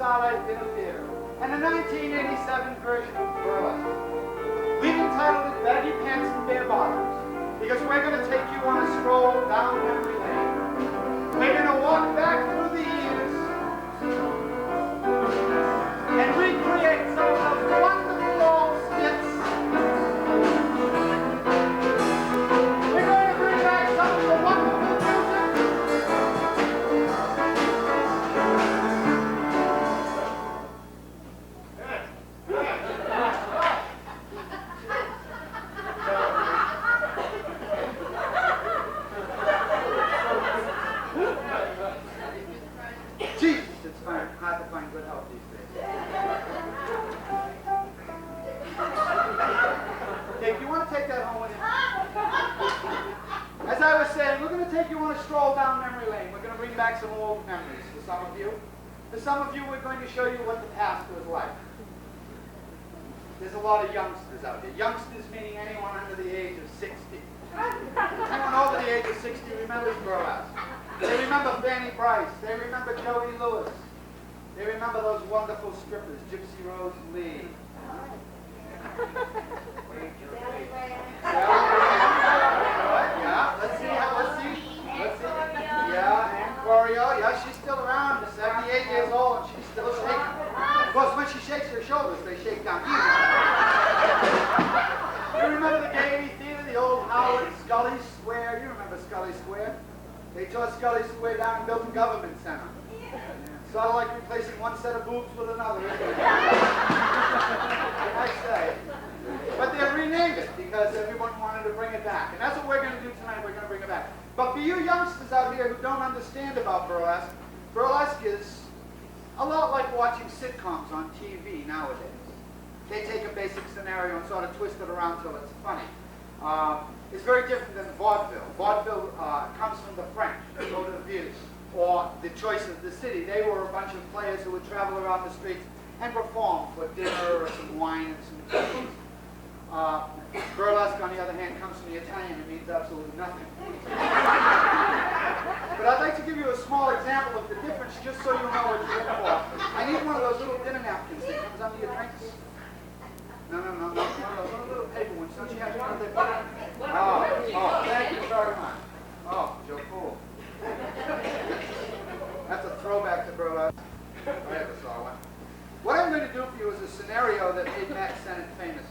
Starlight Dinner Theater and a 1987 version of Burlesque. We've entitled it Baggy Pants and Bare Bottoms because we're going to take you on a stroll down memory lane. We're going to walk back through the years and recreate some of those wonderful old skits. We're going to bring back some of the wonderful some old memories for some of you. For some of you, we're going to show you what the past was like. There's a lot of youngsters out there. Youngsters meaning anyone under the age of 60. Anyone over the age of 60 remembers burlesque. They remember Fanny Price. They remember Joey Lewis. They remember those wonderful strippers, Gypsy Rose Lee. Yeah, let's see. Yeah, and Choreo, yeah, she's still around, 78 years old, and she's still shaking. Of course, when she shakes her shoulders, they shake down easy. You remember the Gaiety Theater, the old Howard Scully Square? You remember Scully Square? They tore Scully Square down and built a government center. Sort of like replacing one set of boobs with another, isn't it? I say. But they renamed it because everyone wanted to bring it back. And that's what we're going to do tonight. We're going to bring it back. But for you youngsters out here who don't understand about burlesque, burlesque is a lot like watching sitcoms on TV nowadays. They take a basic scenario and sort of twist it around till it's funny. It's very different than vaudeville. Vaudeville comes from the French, vaudeville, or the choice of the city. They were a bunch of players who would travel around the streets and perform for dinner or some wine and some food. Burlesque, on the other hand, comes from the Italian and means absolutely nothing. But I'd like to give you a small example of the difference just so you know what you're in for. I need one of those little dinner napkins that comes under your drinks. No. One of those little paper ones. Don't you have one of them? Oh, thank you very much. Oh, Joe Cool. That's a throwback to burlesque. I never saw one. What I'm going to do for you is a scenario that made Max Sennett famous.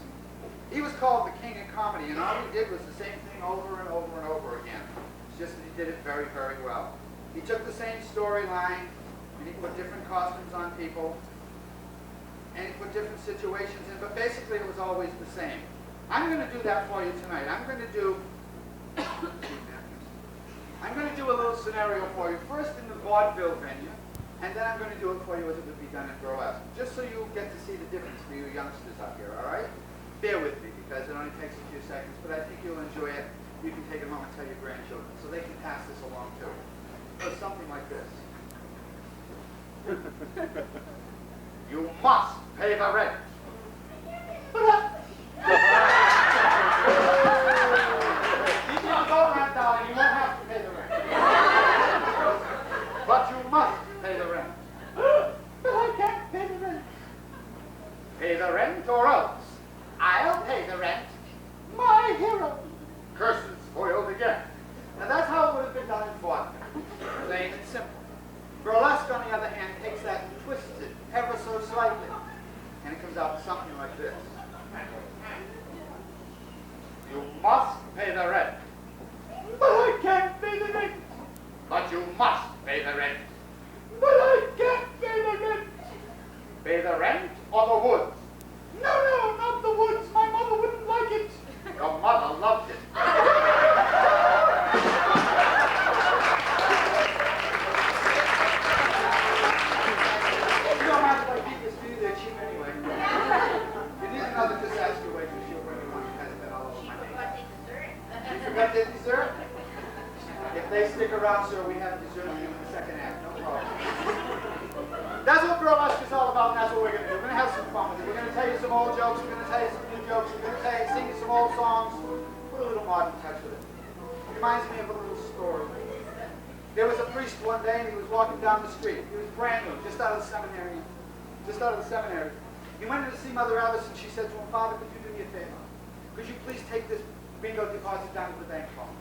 He was called the King of Comedy, and all he did was the same thing over and over and over again. It's just that he did it very, very well. He took the same storyline, and he put different costumes on people, and he put different situations in, but basically it was always the same. I'm going to do that for you tonight. I'm going to do a little scenario for you, first in the vaudeville venue, and then I'm going to do it for you as it would be done in burlesque, just so you get to see the difference for you youngsters out here, all right? Bear with me, because it only takes a few seconds, but I think you'll enjoy it. You can take a moment to tell your grandchildren, so they can pass this along too. So something like this. You must pay the rent. Keep your coat rent down, you won't have to pay the rent. But you must pay the rent. But I can't pay the rent. Pay the rent or else. I'll pay the rent. My hero. Curses foiled again. Now that's how it would have been done in vaudeville. Plain and simple. Burlesque, on the other hand, takes that and twists it ever so slightly. And it comes out something like this. You must pay the rent. But I can't pay the rent. But you must pay the rent. But I can't pay the rent. Pay the rent or the woods? No, not the woods. My mother wouldn't like it. Your mother loved it. You don't have to like keep this for you. They're cheap anyway. You need another disaster waitress. She'll bring you one and pass that all over my name. You forgot the dessert? If they stick around, sir, we have dessert for you in the second act. No problem. That's what burlesque is all about, and that's what we're going to do. We're going to have some fun with it. We're going to tell you some old jokes. We're going to tell you some new jokes. We're going to sing you some old songs. Put a little modern touch with it. It reminds me of a little story. There was a priest one day, and he was walking down the street. He was brand new, just out of the seminary. just out of the seminary. He went in to see Mother Alice, and she said to him, Father, could you do me a favor? Could you please take this bingo deposit down to the bank phone?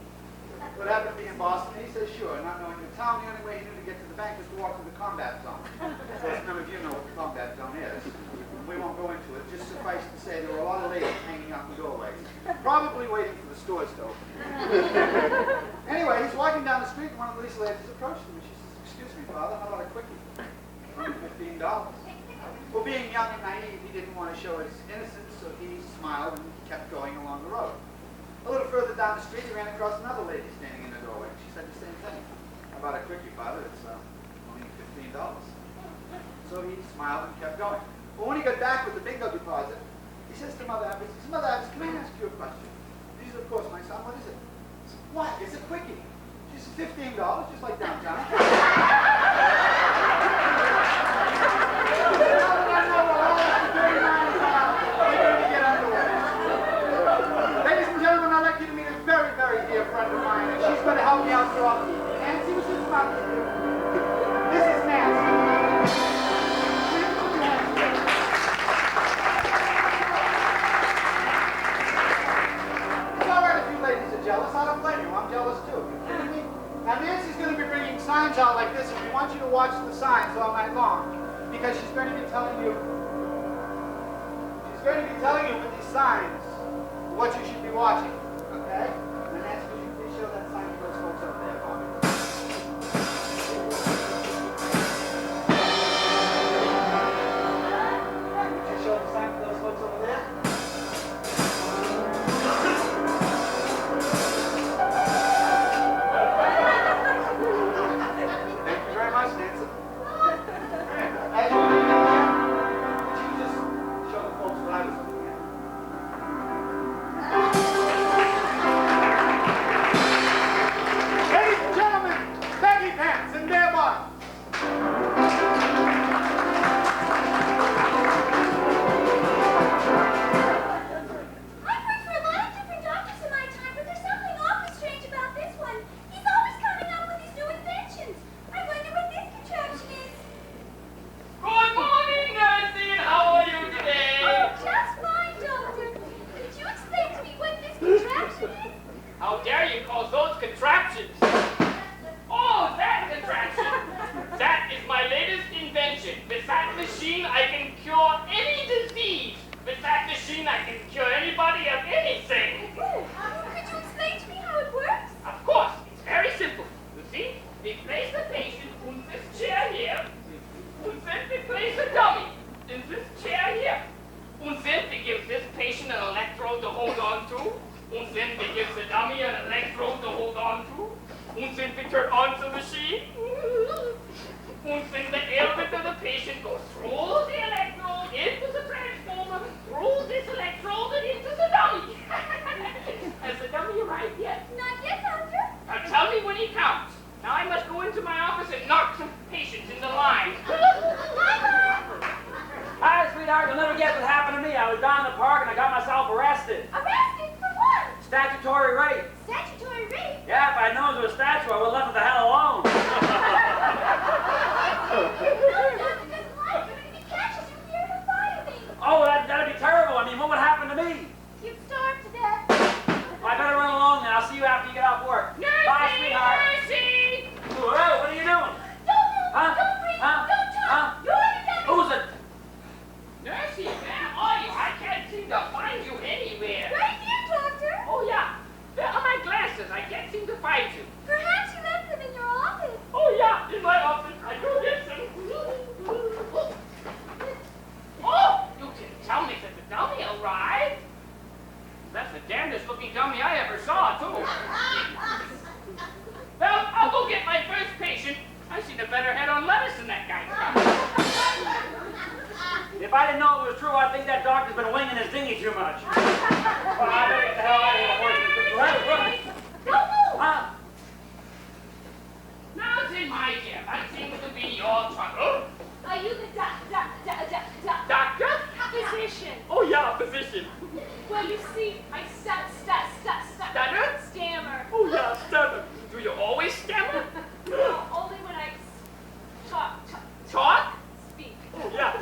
What happened to be in Boston? He said, sure. Not knowing the town, the only way he knew to get to the bank was to walk to the combat zone. Of course, none of you know what the combat zone is. We won't go into it. Just suffice to say there were a lot of ladies hanging out in the doorways, probably waiting for the stores to open. Anyway, he's walking down the street, and one of these ladies approached him, and she says, excuse me, Father, how about a quickie? Only $15. Well, being young and naive, he didn't want to show his innocence, so he smiled and kept going along the road. A little further down the street, he ran across another lady standing in the doorway. She said the same thing. How about a quickie, Father? It's only $15. So he smiled and kept going. But when he got back with the bingo deposit, he says to Mother Alice, Mother Alice, can I ask you a question? She says, of course, my son. What is it? He says, what? It's a quickie. She says, $15, just like downtown. Ladies and gentlemen, I'd like you to meet a very, very dear friend of mine, and she's going to help me out throughout the evening. Nancy, what's this about to do? This is Nancy. It's all right if you ladies are jealous. I don't blame you. I'm jealous too. You kidding me? Now, Nancy's going to be bringing signs out like this, and we want you to watch the signs all night long, because she's going to be telling you with these signs what you should be watching, okay? And Nancy, could you please show that sign to those folks over there for me? Could you show the sign to those folks over there? Thank you very much, Nancy. As you could you just show the folks what I was looking at? Ladies and gentlemen, baggy pants and bare bottoms. I've worked for a lot of different doctors in my time, but there's something awfully strange about this one. He's always coming up with these new inventions. I wonder what this contraption is. Good morning, Nancy, and how are you today? Oh, just fine, Doctor. Could you explain to me what this contraption is? How dare you call those contraptions? Oh, that contraption! That is my latest invention. With that machine, I can cure any disease. With that machine, I can cure anybody of anything. Oh, could you explain to me how it works? Of course, it's very simple. You see, we place the patient in this chair here, and then we place a dummy in this chair here. And then we give this patient an electrode to hold on to, and then we give the dummy an electrode to hold on to, and then we turn on the machine, and then the air of the patient goes through the electrode into the transformer, through this electrode and into the dummy. Has the dummy arrived yet? Not yet, Doctor. Now tell me when he comes. Now I must go into my office and knock some patients in the line. Hi, sweetheart. You'll never guess what happened to me. I was down in the park and I got myself arrested. Arrested for what? Statutory rape. Statutory rape. Yeah, if I'd known it was a statue, I would have left it the hell alone. No, Doctor doesn't like it. If he catches you here, he'll fire me. Oh, that'd be terrible. I mean, what would happen to me? You'd starve to death. Well, I better run along then. I'll see you after you get off work. Bye, sweetheart. Nancy! Whoa, what are you doing? Don't move. Huh? Don't breathe. Huh? Don't talk. Huh? You're the dummy. Who's it? Nancy, where are you? I can't seem to find you anywhere. Right here, Doctor. Oh, yeah. Where are my glasses? I can't seem to find you. Perhaps you left them in your office. Oh, yeah, in my office. I do this. Oh, you didn't tell me that the dummy arrived. That's the damnedest looking dummy I ever saw, too. Well, I'll go get my first patient. I see the better head on lettuce than that guy. If I didn't know it was true, I'd think that doctor's been winging his dinghy too much. Well, I better get the hell out of here before he run. Don't move. Huh? Now, then, my dear, that seems to be your trouble. Are you the doctor? Doctor? Physician. Oh, yeah, physician. Well, you see, I Stutter? stammer. Oh, yeah, stammer. Do you always stammer? No, only when I talk. Talk? Speak. Oh, yeah.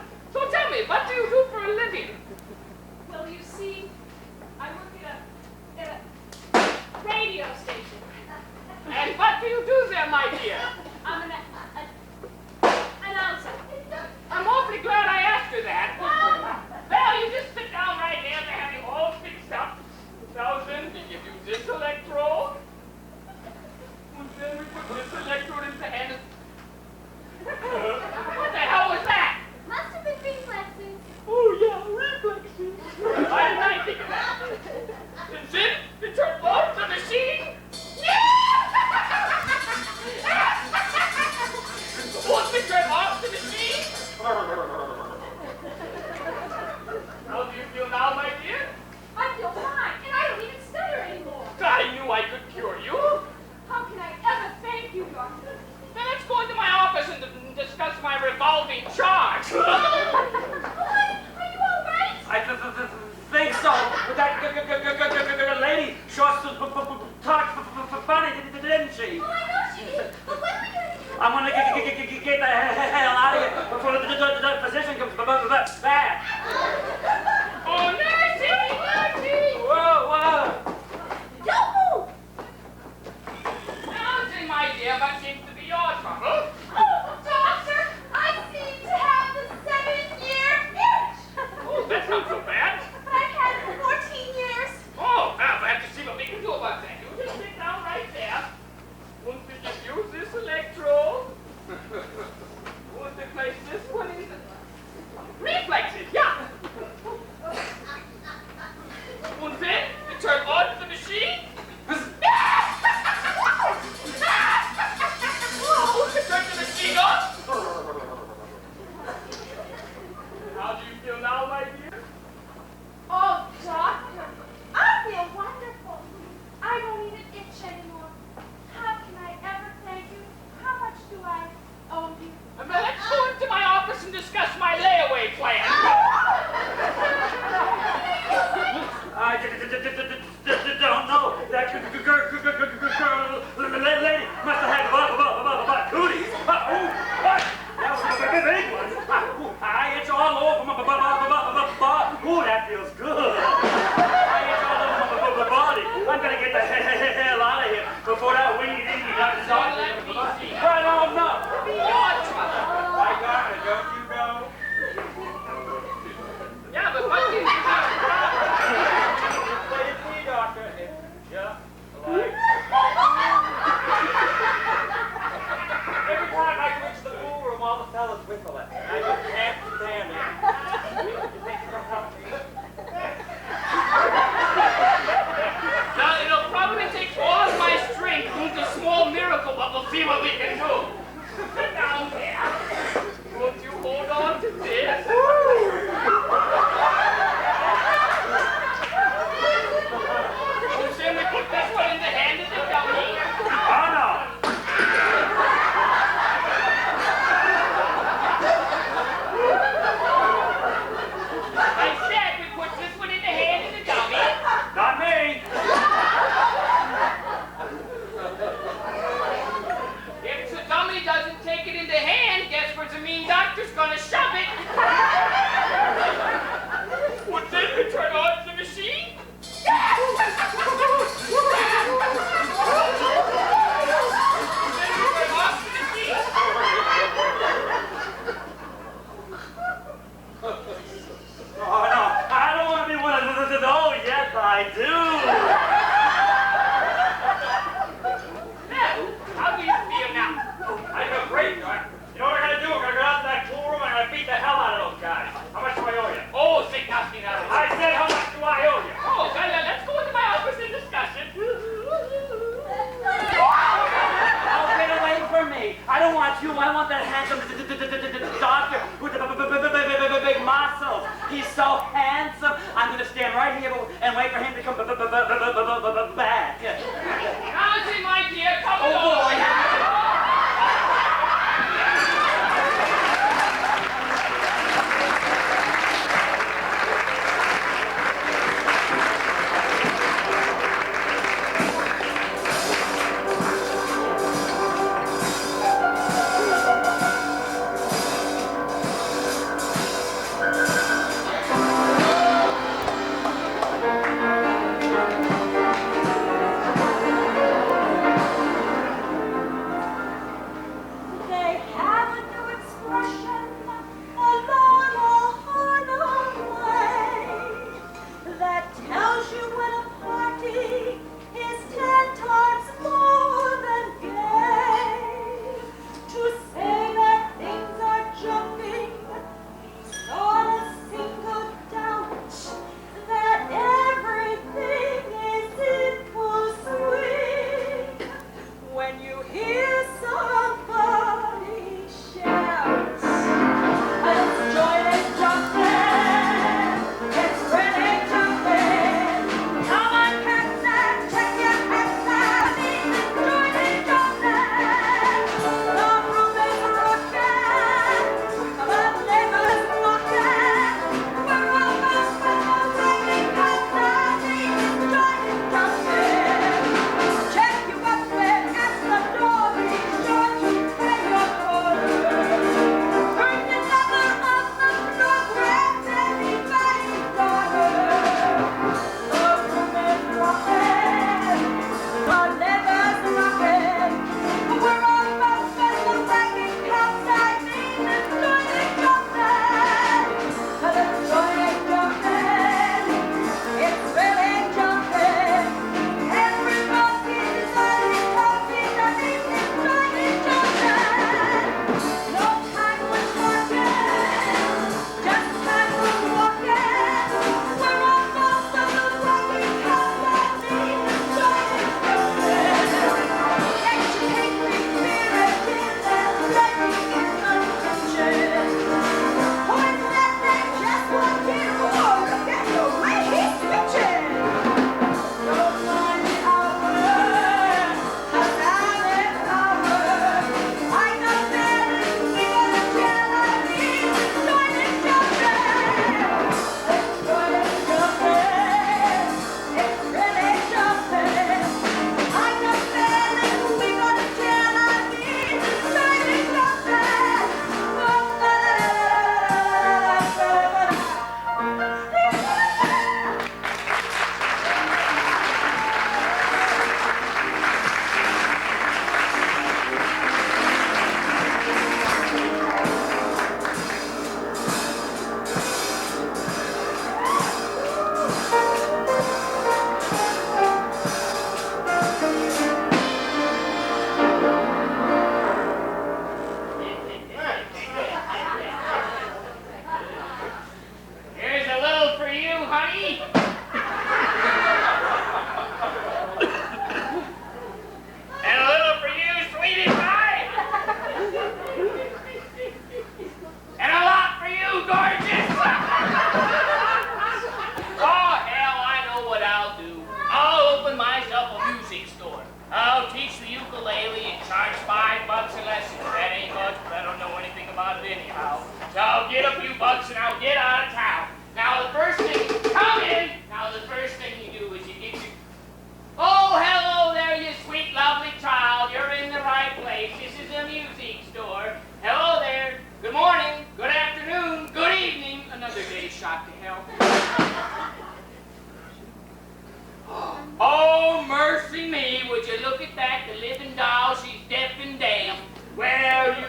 yourself in charge. Honey, are you all right? I think so. But that lady sure talked funny, didn't she? Oh, I know she did. But what are we going to do? I'm gonna get the hell out of here before the physician comes back. Oh, Nancy! Nancy! Whoa. Don't move! Nothing, my dear, but seems to be your trouble. Oh, doctor, I seem to have the 7-year itch. Oh, that's not so bad. But I've had it for 14 years. Oh, now we'll have to see what we can do about that. You just sit down right there. Once we just use this electrode. Once we place this one in the reflexes, yeah. And then we turn on the machine. Turn the machine on. How do you feel now, my dear? Oh, doctor, I feel wonderful. I don't even itch anymore. How can I ever thank you? How much do I owe you? Now let's go into my office and discuss my layaway plan. I don't know. That girl, lady must have had cooties. That was a big one. I itch all over my ooh, that feels good. I itch all over my body. I'm gonna get the hell out of here before that wingy dingy knocks off. Let me see. I don't know. Your trouble. I got it, don't you know? Yeah, but what do you do? It's me, doctor. It's just like... Every time I reach the pool room, all the fellas whistle at me. I just can't stand it. You think you can help me? Now, it'll probably take all of my strength to do a small miracle, but we'll see what we can do. Sit down there. Won't you hold on to this? And then we put this one in the hand of the dummy. Oh, no. I said we put this one in the hand of the dummy. Not me. If the dummy doesn't take it in the hand, guess where the mean doctor's gonna shove it? Well, then we turn on the machine. Then we turn off the machine. Oh, no. I don't want to be one of those. Oh, yes, I do. Now, how do you feel now? I feel great, Doc. You know what I gotta do? I'm gonna go out to that pool room and I'm gonna beat the hell out of those guys. How much do I owe you? Oh, think nothing out of it. I said, how much do I owe you? Oh, let's go into my office and discuss it. Oh, get away from me. I don't want you. I want that handsome doctor with the big muscles. He's so handsome. I'm going to stand right here and wait for him to come back. Nancy, my dear, come Oh, along. boy.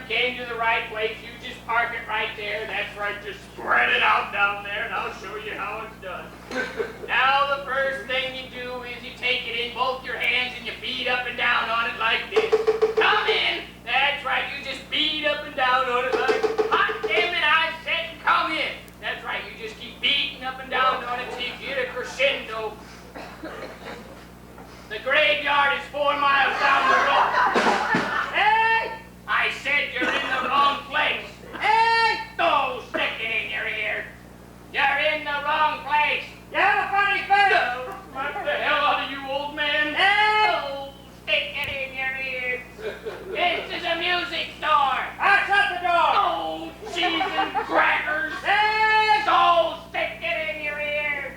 came to the right place. You just park it right there. That's right. Just spread it out down there, and I'll show you how it's done. Now, the first thing you do is you take it in both your hands and you beat up and down on it like this. Come in. That's right. You just beat up and down on it like, hot damn it, I said come in. That's right. You just keep beating up and down on it till you get a crescendo. The graveyard is 4 miles down the road. Hey! I said you're in the wrong place. Hey! Don't stick it in your ear. You're in the wrong place. You have a funny face. What the hell out of you, old man? Hey! Don't stick it in your ear. This is a music store. I shut the door. Oh, cheese and crackers. Hey! Don't stick it in your ear.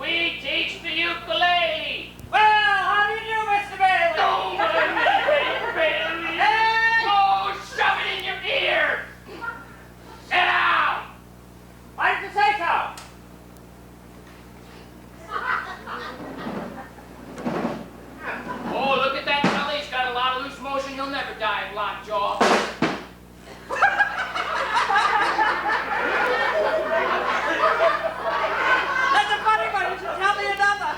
We teach the ukulele. Well, how do you do, Mr. Bailey? Don't let me Bailey. Hey! Oh, shove it in your ear. Sit down. Why did you say so? Oh, look at that fella. He's got a lot of loose motion. He'll never die of lockjaw. That's a funny one. You should tell me another.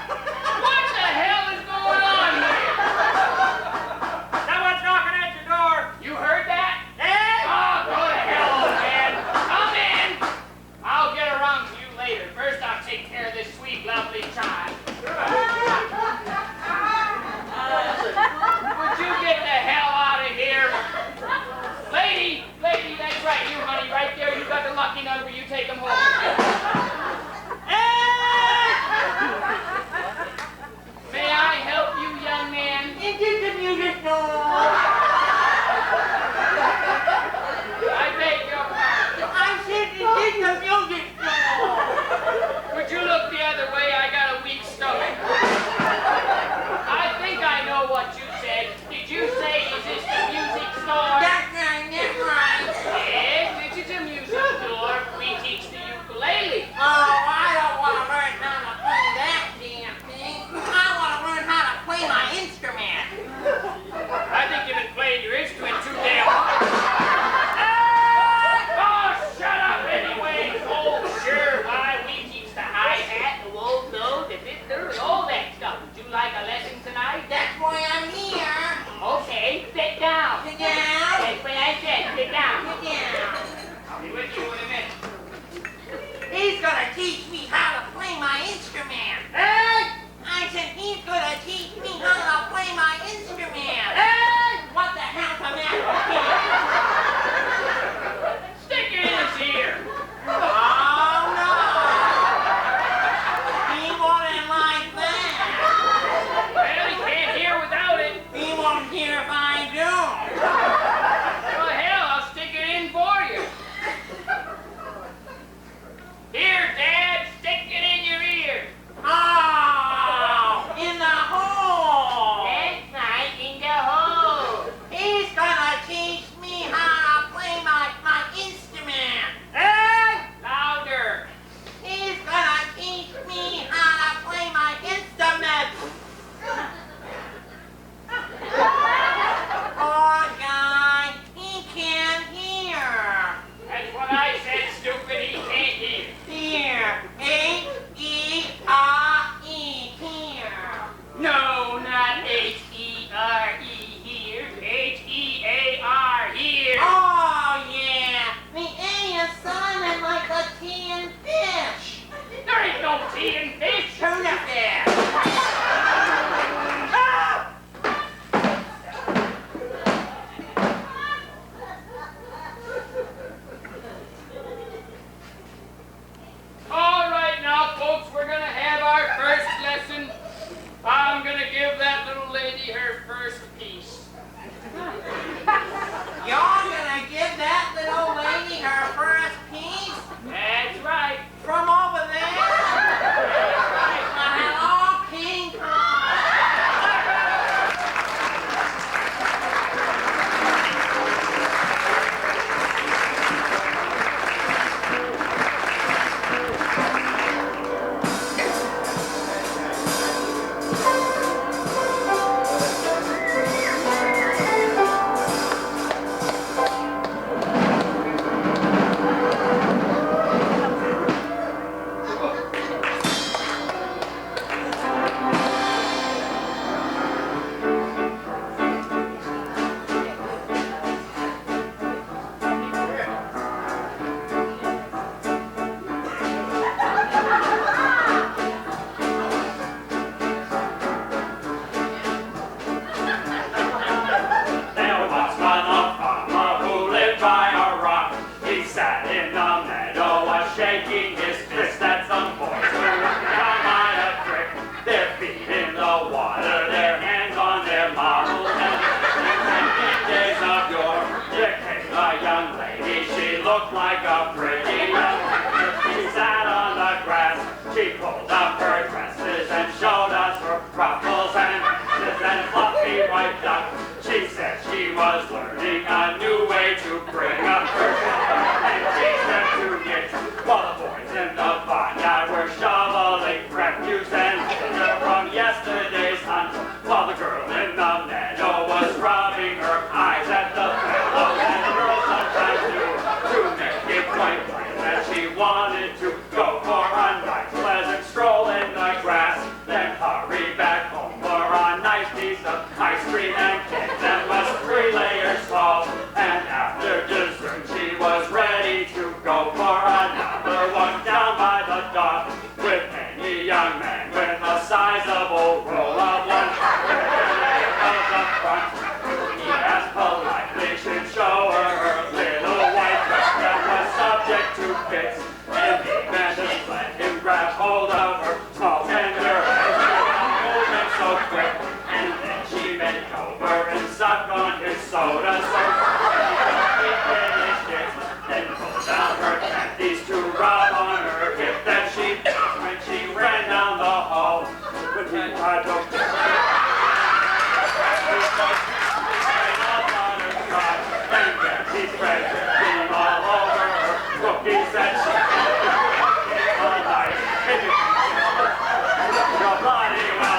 What the hell is going on here? Someone's knocking at your door. You heard that? Hey! Oh, go to hell, old man. Come in. I'll get around to you later. First, I'll take care of this sweet, lovely child. Would you get the hell out of here? looked like a pretty young lady. She sat on the grass. She pulled up her dresses and showed us her ruffles and laces and fluffy white duck. She said she was learning a new way to bring up her children, and she said to kids, while the boys in the barnyard were shoveling refuse and litter from yesterday's hunt, while the girl in the meadow was rubbing her eyes at the fellows, and the girl sometimes knew to make it quite plain that she wanted to go for a nice pleasant stroll in the grass, then hurry back home for a nice piece of ice cream and cake that was 3 layers tall. And after dessert she was ready to go for another walk down by the dock with any young man with a sizable roll of 100 of the front. He asked politely she'd show her her little white dress that was subject to fits, and he meant to let him grab hold of her small tender hands with a movement so quick, and then she bent over and sucked on his soda so he finished it, then pulled down her panties to rub on her hip that she felt when she ran down the hall. When he tried to and then she spread her cream all over her cookies and she all night. Your body well.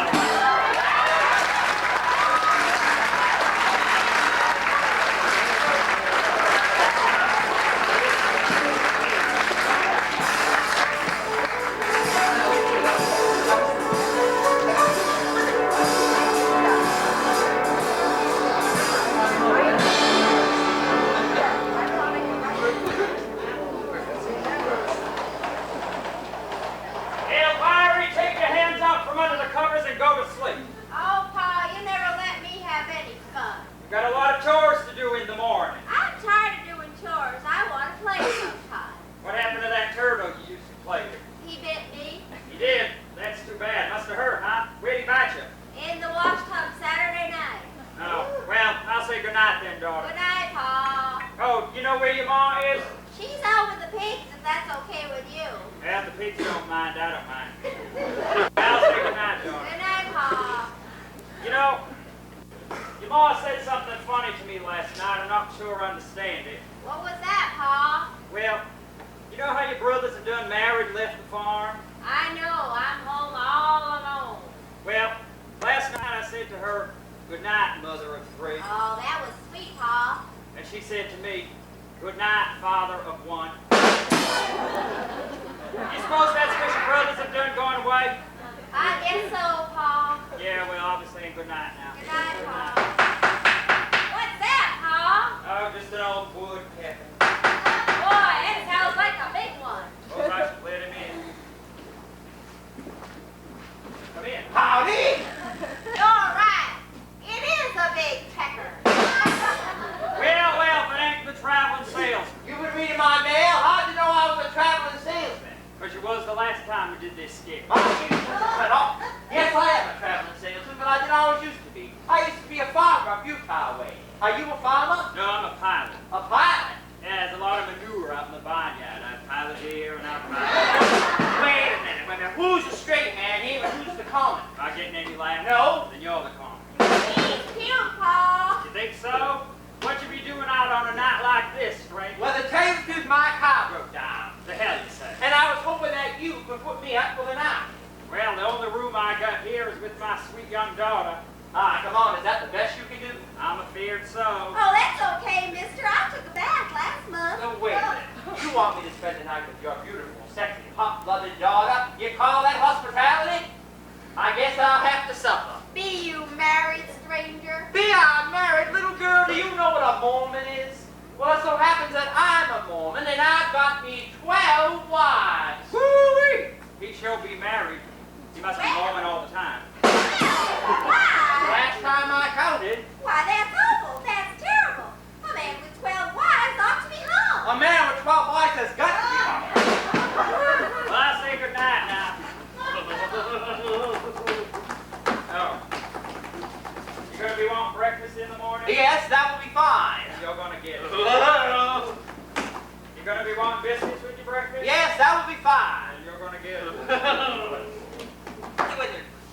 Got a lot of chores to do in the morning. I'm tired of doing chores. I want to play sometime. What happened to that turtle you used to play with? He bit me He did? That's too bad. Must have hurt, huh? Where'd he bite you? in the wash tub Saturday night. Oh, well, I'll say goodnight then, daughter. Good night, Pa. Oh, you know where your ma is? She's out with the pigs, if that's okay with you. Well, the pigs don't mind. I don't mind. I'll say goodnight, daughter. Good night, Pa. You know, your ma said something funny to me last night. I'm not sure I understand it. What was that, Pa? Well, you know how your brothers are done married and left the farm? I know. I'm home all alone. Well, last night I said to her, good night, mother of 3. Oh, that was sweet, Pa. And she said to me, good night, father of 1. You suppose that's because your brothers have done gone away? I guess so, Pa. Yeah, well, obviously, good night now. Good night, Pa. What's that, Pa? Oh, just an old wood cabin. Boy, it sounds like a big one. Suppose I should let him in. Come in. Howdy! You're right. It is a big pecker. Well, if it ain't the traveling salesman. You've been reading my mail? How'd you know I was a traveling salesman? Because you was the last time we did this skit. Yes, I am a traveling salesman, but I didn't always used to be. I used to be a farmer up Utah way. Are you a farmer? No, I'm a pilot. A pilot? Yeah, there's a lot of manure out in the barnyard. I pilot here and I pilot. Wait a minute. Who's the straight man here and who's the common? Not getting any laugh? No. Then you're the common. He's cute, Pa. You think so? What you be doing out on a night like this, stranger? Well, to tell you the truth, my car broke down. The hell you say? And I was hoping that you could put me up for the night. Well, the only room I got here is with my sweet young daughter. Ah, come on, is that the best you can do? I'm afeared so. Oh, that's okay, mister. I took a bath last month. No, wait a minute. You want me to spend the night with your beautiful, sexy, hot-blooded daughter? You call that hospitality? I guess I'll have to suffer. Be you married, stranger? Be I married, little girl? Do you know what a Mormon is? Well, it so happens that I'm a Mormon, and I've got me 12 wives. Woo-wee! He shall be married. He must be Mormon all the time. Why? Last time I counted, Why, that's awful. That's terrible. A man with 12 wives ought to be hung. a man with 12 wives has got to be hung. Well, I'll say good night now. Oh. You gonna be wanting breakfast in the morning? Yes, that will be fine. You're gonna get it. You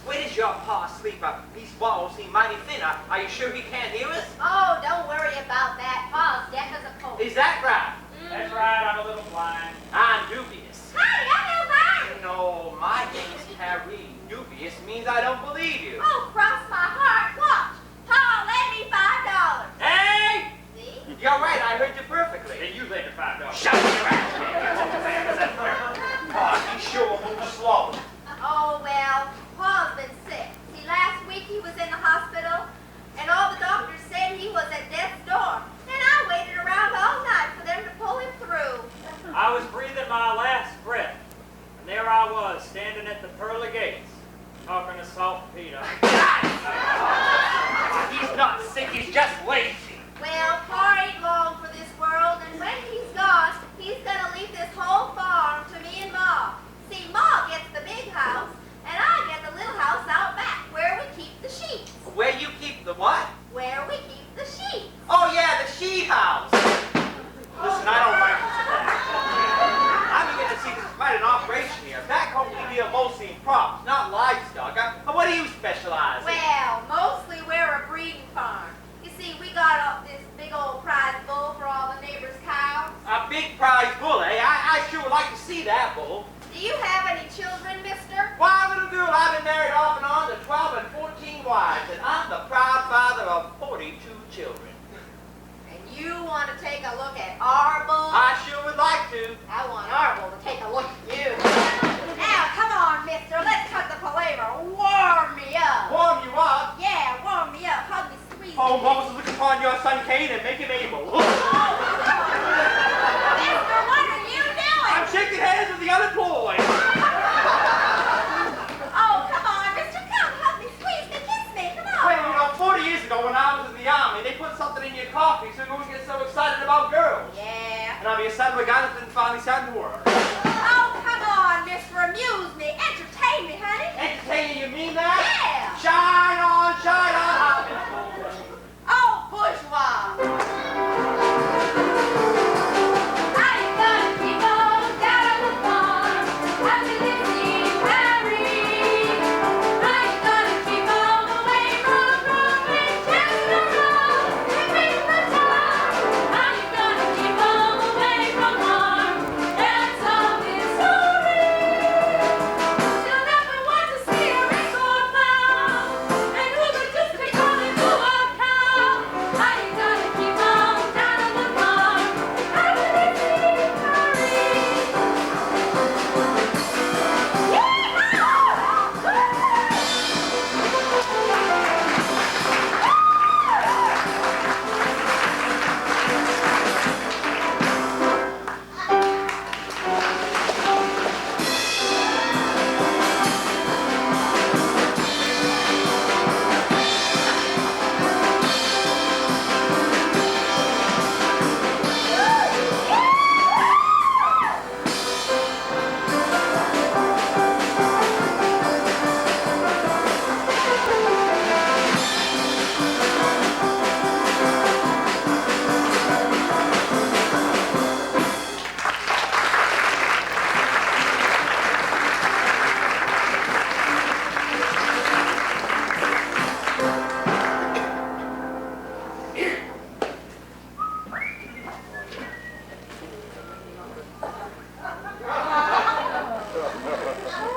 Where does your pa sleep? These walls seem mighty thin. Are you sure he can't hear us? Oh, don't worry about that. Pa's deaf as a post. Is that right? That's right, I'm a little blind. I'm dubious. Hi, I'm Elvira. No, my name is Harry. Dubious means I don't believe you. Oh, cross my heart. Watch. Pa, lend me $5. Hey! See? You're right, I heard you perfectly. Then you laid the $5. Shut your ass. Oh, he sure moves slow. Oh, well, Pa's been sick. See, last week he was in the hospital, and all the doctors said he was at death's door. And I waited around all night for them to pull him through. I was breathing my last breath, and there I was, standing at the pearly gates, talking to Saltpeter. He's not sick, he's just lazy. Well, Pa ain't long for this world, and when he's gone, he's gonna leave this whole farm to me and Ma. See, Ma gets the big house, and I get the little house out back where we keep the sheep. Where you keep the what? Where we keep the sheep. Oh yeah, the sheep house. Listen, I don't like this back. I'm beginning to see this is quite an operation here. Back home we deal mostly in crops, not livestock. What do you specialize in? Well, mostly we're a breeding farm. You see, we got up this big old prize bull for all the neighbors' cows. A big prize bull, eh? I sure would like to see that bull. Do you have any children, mister? Why, little girl, I've been married off and on to 12 and 14 wives, and I'm the proud father of 42 children. And you want to take a look at our bull? I sure would like to. I want our bull to take a look at you. Now, come on, mister. Let's cut the palaver. Warm me up. Warm you up. Yeah, warm me up. Hug me, squeeze Oh, me. Moses, look upon your son Cain and make him able. Mister, what are you doing? I'm shaking hands with the unemployed. Oh, come on, mister. Come, hug me, squeeze me, kiss me. Come on. Well, you know, 40 years ago when I was in the army, they put something in your coffee so you wouldn't get so excited about girls. Yeah. And I'll be a son of a guy that didn't finally send to work. Oh, come on, mister. Amuse me. Entertain me, honey. Entertaining, you mean that? Yeah. Shine on, Hopkins. Oh, bourgeois. I ain't gonna keep on down on the farm after this Eve married. I ain't gonna keep on away from Winchester Road and Christmas time. I ain't gonna keep on away from harm and some history. You'll never want to see a record plow, and who could just be calling to a cow? I ain't gonna keep on down on the farm after this Eve married.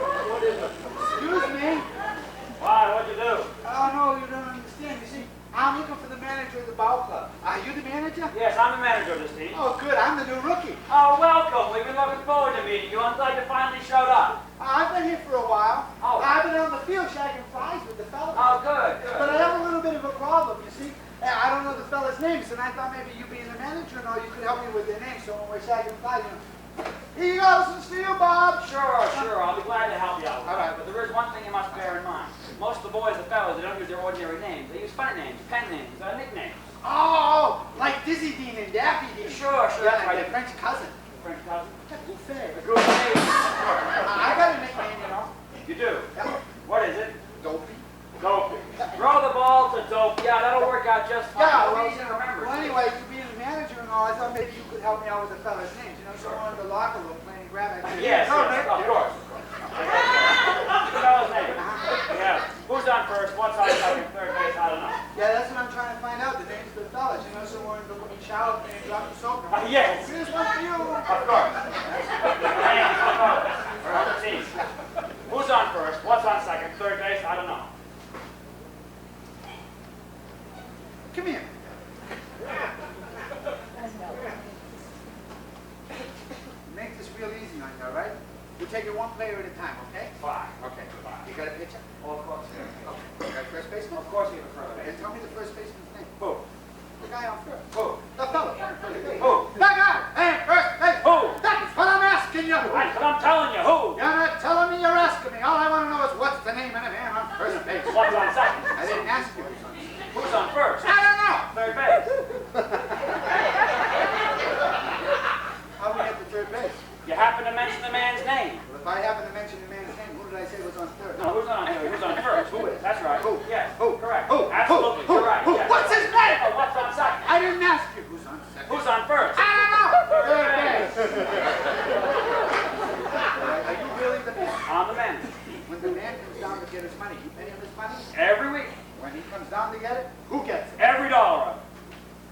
Excuse me. Why, what'd you do? Oh, no, you don't understand. You see, I'm looking for the manager of the ball club. Are you the manager? Yes, I'm the manager of this team. Oh, good. I'm the new rookie. Oh, welcome. We've been looking forward to meeting you. I'm glad you finally showed up. I've been here for a while. Oh. I've been on the field shagging flies with the fellas. Oh, good, good. But I have a little bit of a problem, you see. I don't know the fellas' names, and I thought maybe you being the manager and all, you could help me with their names. So when we're shagging flies, you know. Here you go. This is for you, Bob. Sure. I'll be glad to help you out. All right. But there is one thing you must bear in mind. Most of the boys and fellows, they don't use their ordinary names. They use funny names, pen names, nicknames. Oh, like Dizzy Dean and Daffy Dean. Sure. Yeah, That's like right. their French cousin. French cousin. Buffet. A good name. I got a nickname, you know. You do? Yeah. What is it? Dopey. Dopey. Throw the ball to Dopey. Yeah, that'll work out just fine. Yeah, Well, easy to remember. well, anyway, you being the manager and all, I thought maybe you could help me out with the fellas' names. You know, someone in the locker room playing grab. Yes, No, of Nick. course. Hey, fellow's name? Yeah. Who's on first? What's on second? Third base? I don't know. Yeah, that's what I'm trying to find out. The names of the fellas. You know, somewhere in the shower and drop the soap. Yes. Here's one for you. Of course. Hands, look over. Or other teams. Who's on first? What's on second? Third base? I don't know. Come here. Make this real easy on you, all right? We'll take it one player at a time, okay? Fine. Okay. Fine. You got a pitcher? Well, of course. Okay. You got a first baseman? Of course you have a first And base. tell me the first baseman's name. Who? The guy on first. Who? The fellow on first base. Who? That guy! Hey, first base! Who? That's what I'm asking you! I'm telling you, who? You're not telling me, you're asking me. All I want to know is what's the name of the man on first base. What's on second? I didn't ask you who's on second. Who's on first? I don't know! Third base. How we get to third base? You happen to mention the man's name. Well, if I happen to mention the man's name, who did I say was on third? No, who's on third? Who's on first? Who is? That's right. Who? Yes. Who? Correct. Who? Absolutely. Who? You're right. Who? Yes. What's his name? Oh, what's on second? I didn't ask you who's on second. Who's on first? I don't know! Third base. Third Are you really the man? I'm the man. When the man comes down to get his money, you pay him his money? Every week. When he comes down to get it, who gets it? Every dollar of it.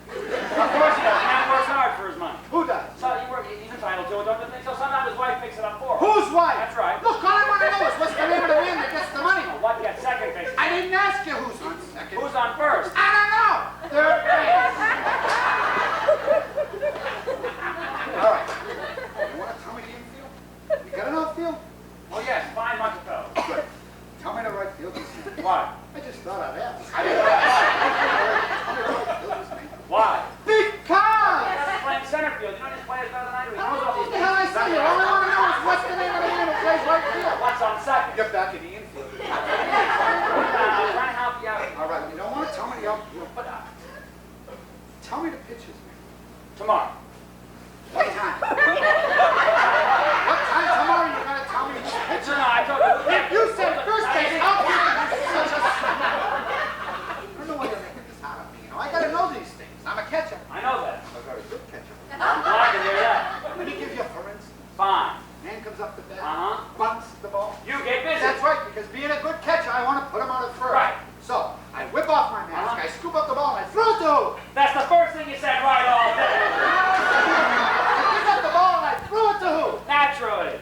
Of course he does. The man works hard for his money. Who does? So he's entitled to it, don't you think so? Sometimes his wife picks it up for him. Whose wife? That's right. Look, all I want to know is what's the name of the man that gets the money? Now, what gets second base? I didn't ask you who's on second. Who's on first? I don't know. Third base. All right. You want to tell me the infield? You got an outfield? Oh, yes. Fine bunch of fellows. Good. Tell me the right fielder's name. Why? I just thought I'd ask. I didn't Tell me the right fielder's name. Why? Because! He's playing center field. You know these players better than I do. He knows all What these the hell I say? All I want to know is what's the name of the man who plays right field? What's on second? You're back in the infield. I'm trying to help you out. All right, you don't want to tell me the outfield, but tell me the pitcher's name. Tomorrow. What time? What time tomorrow you gonna tell me who's pitcher? No, I told you. If you said first base, outfield, you're such a I don't know why you're making this out of me. You know, I gotta know these things. I'm a catcher. I know that. A very good catcher. I'm glad to hear that. Let me give you a for instance. Fine. Man comes up the bat, Uh-huh. bunts the ball. You get busy. That's right, because being a good catcher, I want to put him on at first. Right. So, I whip off my mask, I scoop up the ball, and I throw it to who? That's the first thing you said right all day. I pick up the ball and I throw it to who? Naturally.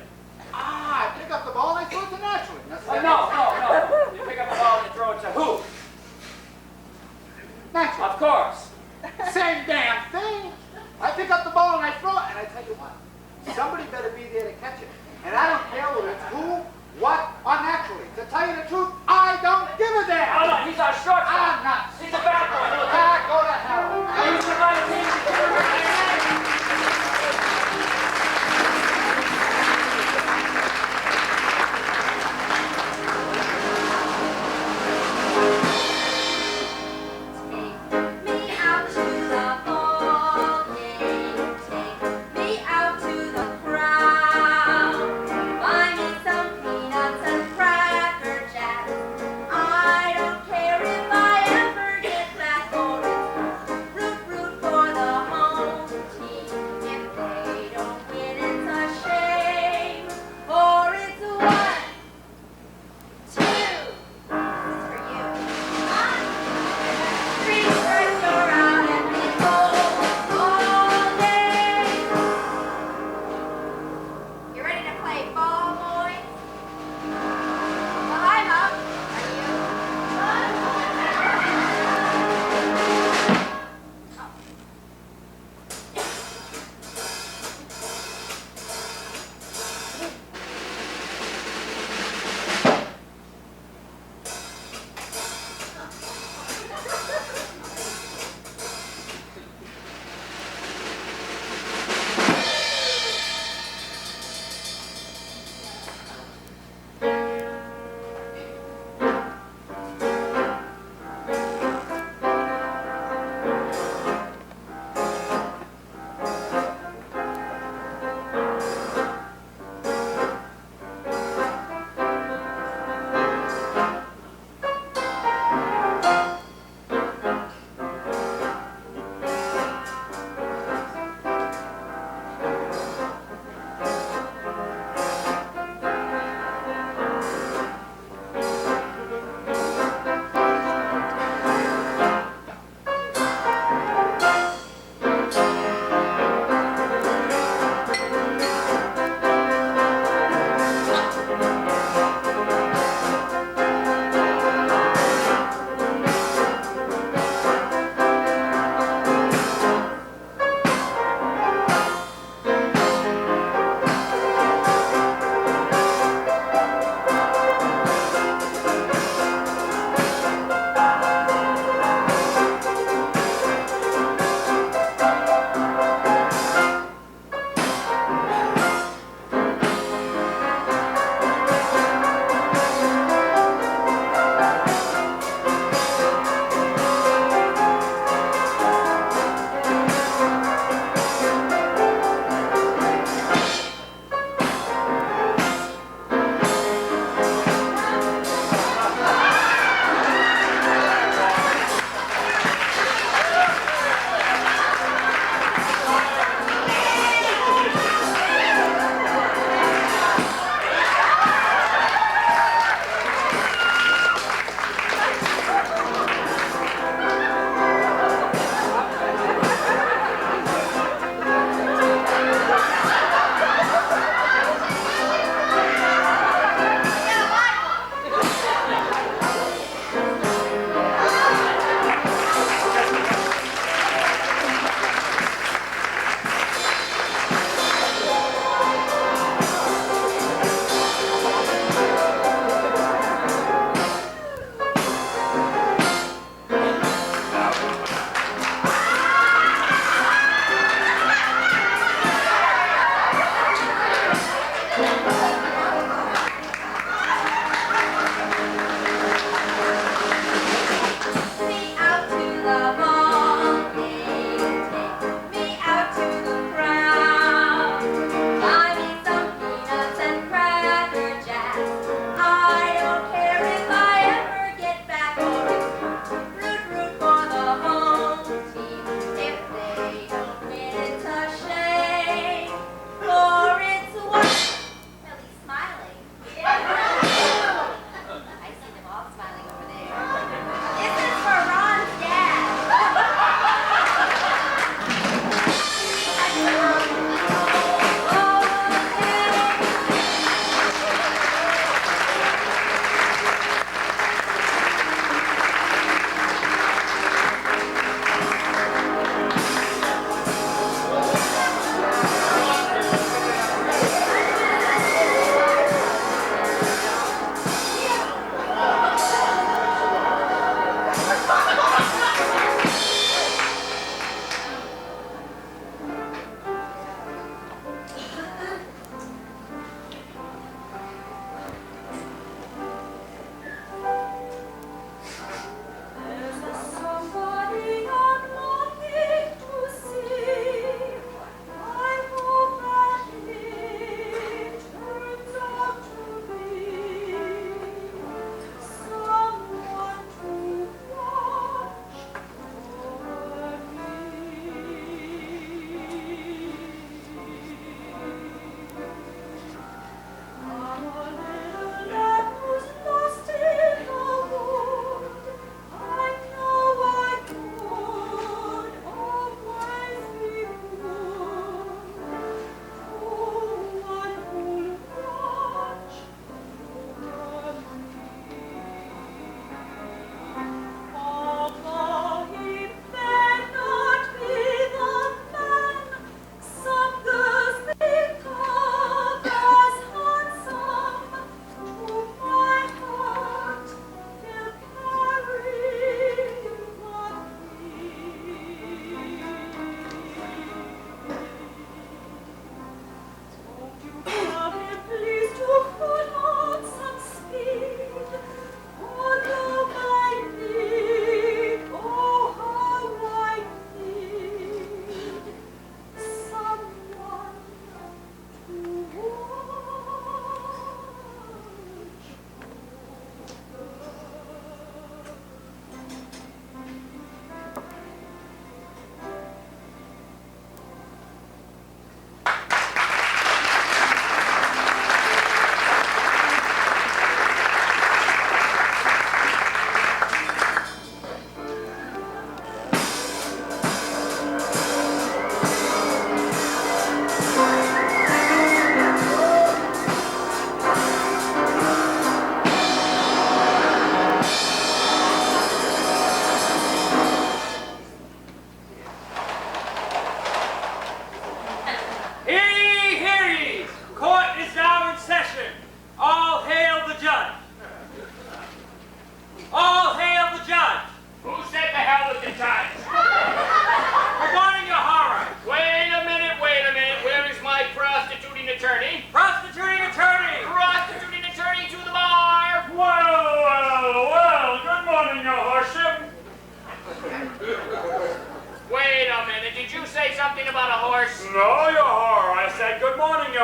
I pick up the ball and I throw it to naturally. That's No. You pick up the ball and you throw it to who? Naturally. Of course. Same damn thing. I pick up the ball and I throw it, and I tell you what, somebody better be there to catch it. And I don't care whether it's who, what, or naturally. To tell you the truth, I don't give a damn. Oh, no, he's our shortstop. I'm not. He's a bad boy. Go to hell. I used to buy a team. Take me out to the ball game. Take me out to the crowd. Buy me some peanuts and cracker jacks. I don't care if I ever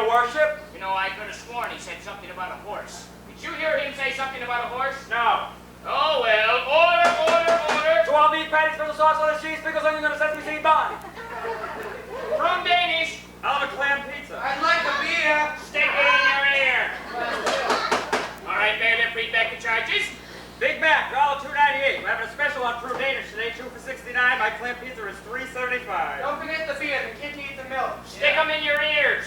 your worship? You know, I could have sworn he said something about a horse. Did you hear him say something about a horse? No. Oh, well, order. 12 meat patties, pickle sauce, lettuce, cheese, pickles, onion, and a sesame seed bun. From Danish. I'll have a clam pizza. I'd like a beer. Stick it in your ear. All right, bailiff, read back the charges. Big Mac, $2.98. We're having a special on True Danish today, 2 for $69. My clam pizza is $3.75. Don't forget the beer. The kid needs the milk. Stick them in your ears.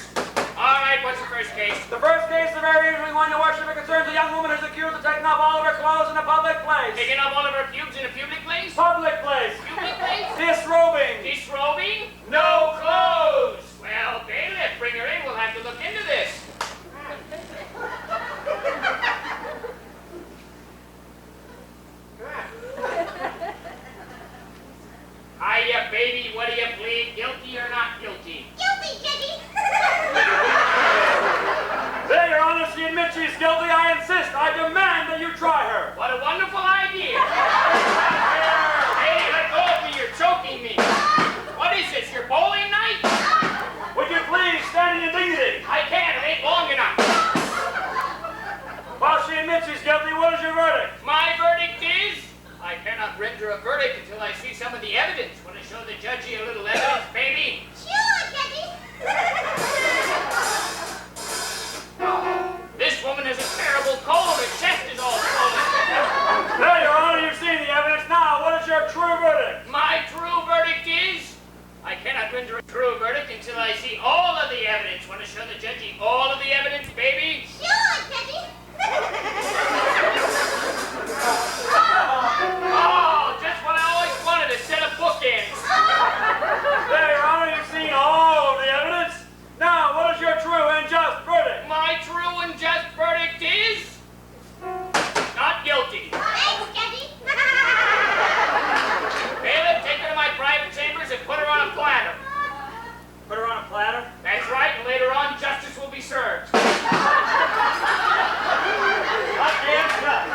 All right, what's the first case? The first case is a very interesting one, your worship. It concerns a young woman who's accused of taking off all of her clothes in a public place. Taking up all of her pubes in a public place? Public place. Public place? Disrobing. Disrobing? No clothes. Well, bailiff, bring her in. We'll have to look into this. Hiya, baby. What do you plead? Guilty or not guilty? Guilty, Jiggy. There, Your Honor, she admits she's guilty. I insist. I demand that you try her. What a wonderful idea. Hey, let go of me. You're choking me. What is this, your bowling night? Would you please stand in your dignity? I can't. It ain't long enough. While she admits she's guilty, what is your verdict? My verdict is, I cannot render a verdict until I see some of the evidence. Want to show the judgy a little evidence, baby? Sure, Jiggy. This woman has a terrible cold. Her chest is all swollen. There, Your Honor, you've seen the evidence. Now, what is your true verdict? My true verdict is, I cannot render a true verdict until I see all of the evidence. Want to show the judgy all of the evidence, baby? Sure, Jiggy. Oh, just what I always wanted, a set of bookends. There, Your Honor, you've seen all of the evidence. Now, what is your true and just verdict? My true and just verdict is, not guilty. Thanks, Jiggy. Bailiff, take her to my private chambers and put her on a platter. Put her on a platter? That's right, and later on, justice will be served. Goddamn cut.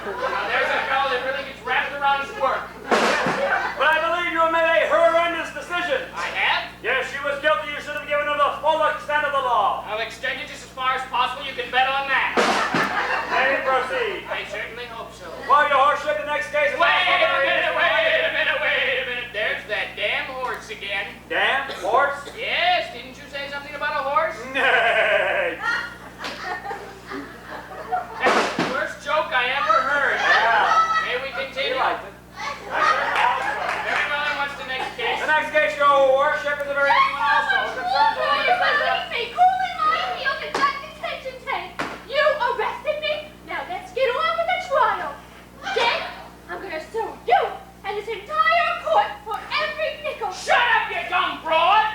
Now, there's a fellow that really gets wrapped around his work. But I believe you have made a horrendous decision. I have. Yes, she was guilty. You should have given her the full extent of the law. I'll extend it just as far as possible. You can bet on that. May proceed. I certainly hope so. Well, your worship, the next case is... Wait a minute. There's that damn horse again. Damn horse? Yes, didn't you say something about a horse? Nay. That's the worst joke I ever heard. Yeah. May we continue? You liked it. Very well, and what's the next case? The next case, your worship, is a very interesting one also. It concerns a woman who says that... Me, cooling my heels in that detention tank. You arrested me. Now let's get on with the trial. Then I'm gonna sue you and this entire court for every nickel. Shut up, you dumb broad!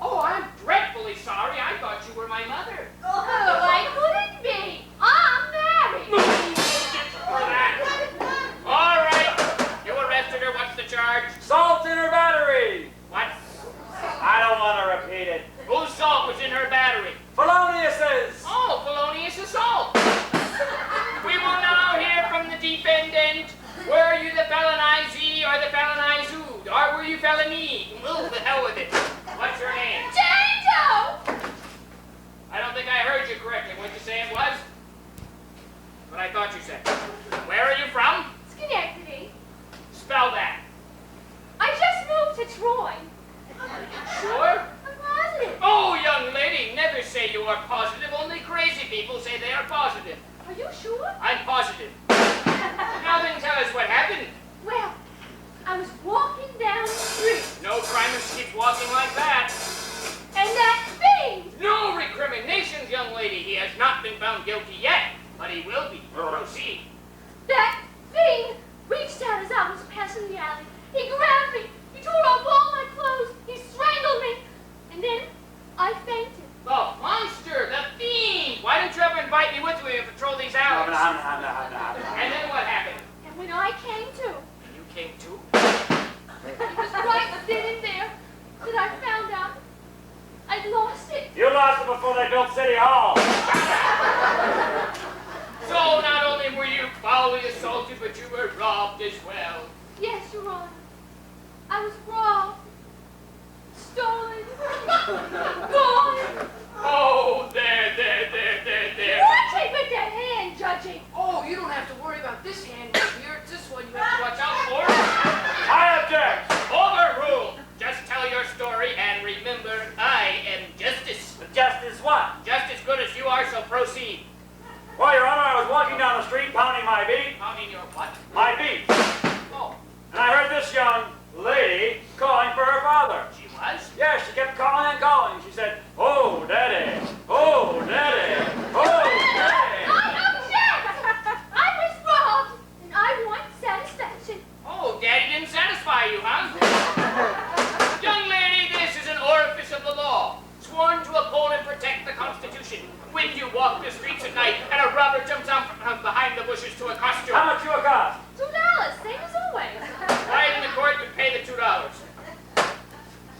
Oh, I'm dreadfully sorry. I thought you were my mother. Oh, I couldn't be. I'm married. For that. All right. You arrested her. What's the charge? Salt in her battery. What? I don't want to repeat it. Whose salt was in her battery? Felonious's. Oh, felonious assault. We will now hear from the defendant. Were you the felonizee or the felonized? Or were you felony? Move the hell with it. What's your name? Jane Doe. I don't think I heard you correctly. What'd you say it was? What I thought you said. Where are you from? Schenectady. Spell that. I just moved to Troy. Sure? I'm positive. Oh, young lady, never say you are positive. Only crazy people say they are positive. Are you sure? I'm positive. Now then, tell us what happened. Well, I was walking down the street, No crimer keeps walking like that. and that fiend, No recriminations, young lady. He has not been found guilty yet, but he will be. Proceed. that fiend reached out as I was passing the alley. He grabbed me. He tore off all my clothes. He strangled me. And then I fainted. The monster, the fiend. Why don't you ever invite me with you to patrol these alleys? And then what happened? And when I came to, You came too? it was right then and there that I found out I'd lost it. You lost it before they built City Hall. So not only were you foully assaulted, but you were robbed as well. Yes, Your Honor. I was robbed, stolen, gone. Yeah, she kept calling and calling. She said, "Oh, Daddy! Oh, Daddy! Oh, Daddy!" Oh, Jack! I was robbed, and I want satisfaction. Oh, Daddy didn't satisfy you, huh? Young lady, this is an orifice of the law, sworn to uphold and protect the Constitution. When you walk the streets at night and a robber jumps out from behind the bushes to accost you, How much you a cost? $2, same as always. right in the court, you pay the $2.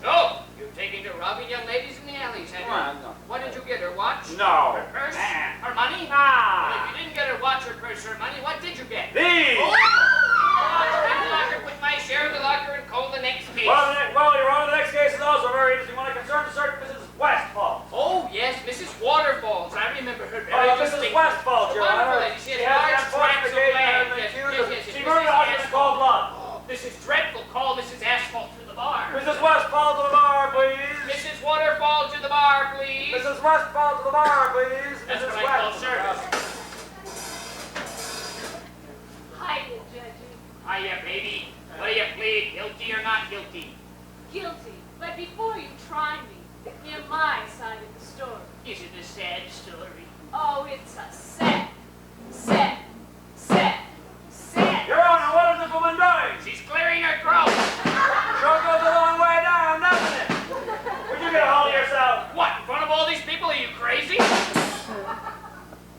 So, you've taken to robbing young ladies in the alleys, have you? Well, no. What did you get, her watch? No. Her purse? Nah. Her money? Nah. Well, if you didn't get her watch, her purse, her money, what did you get? These! Oh! Take the locker, put my share of the locker, and call the next case. Well, Your Honor, the next case is also a very interesting one. It concerns a certain Mrs. Westfall. Oh, yes, Mrs. Waterfalls. I remember her very Mrs. distinctly. Westfall, Your Wonderful Honor. lady. She has She has large the unfortunate tracts of occasion land. of Yes, accused yes, of- yes, yes. She murdered her husband in cold blood. Oh, this is dreadful. Call Mrs. Asphalt to the bar. Mrs. Westfall to the bar, please. Mrs. Waterfall to the bar, please. Mrs. Westfall to the bar, please. That's Mrs. what I call Westfall. service. Hiya, Judgy. Hiya, baby. What do you plead? Guilty or not guilty? Guilty. But before you try me, hear my side of the story. Is it a sad story? Oh, it's a sad. Your Honor, what is this woman doing? She's clearing her throat. Sure goes a long way down, doesn't it? Would you get a hold of yourself? What, in front of all these people? Are you crazy?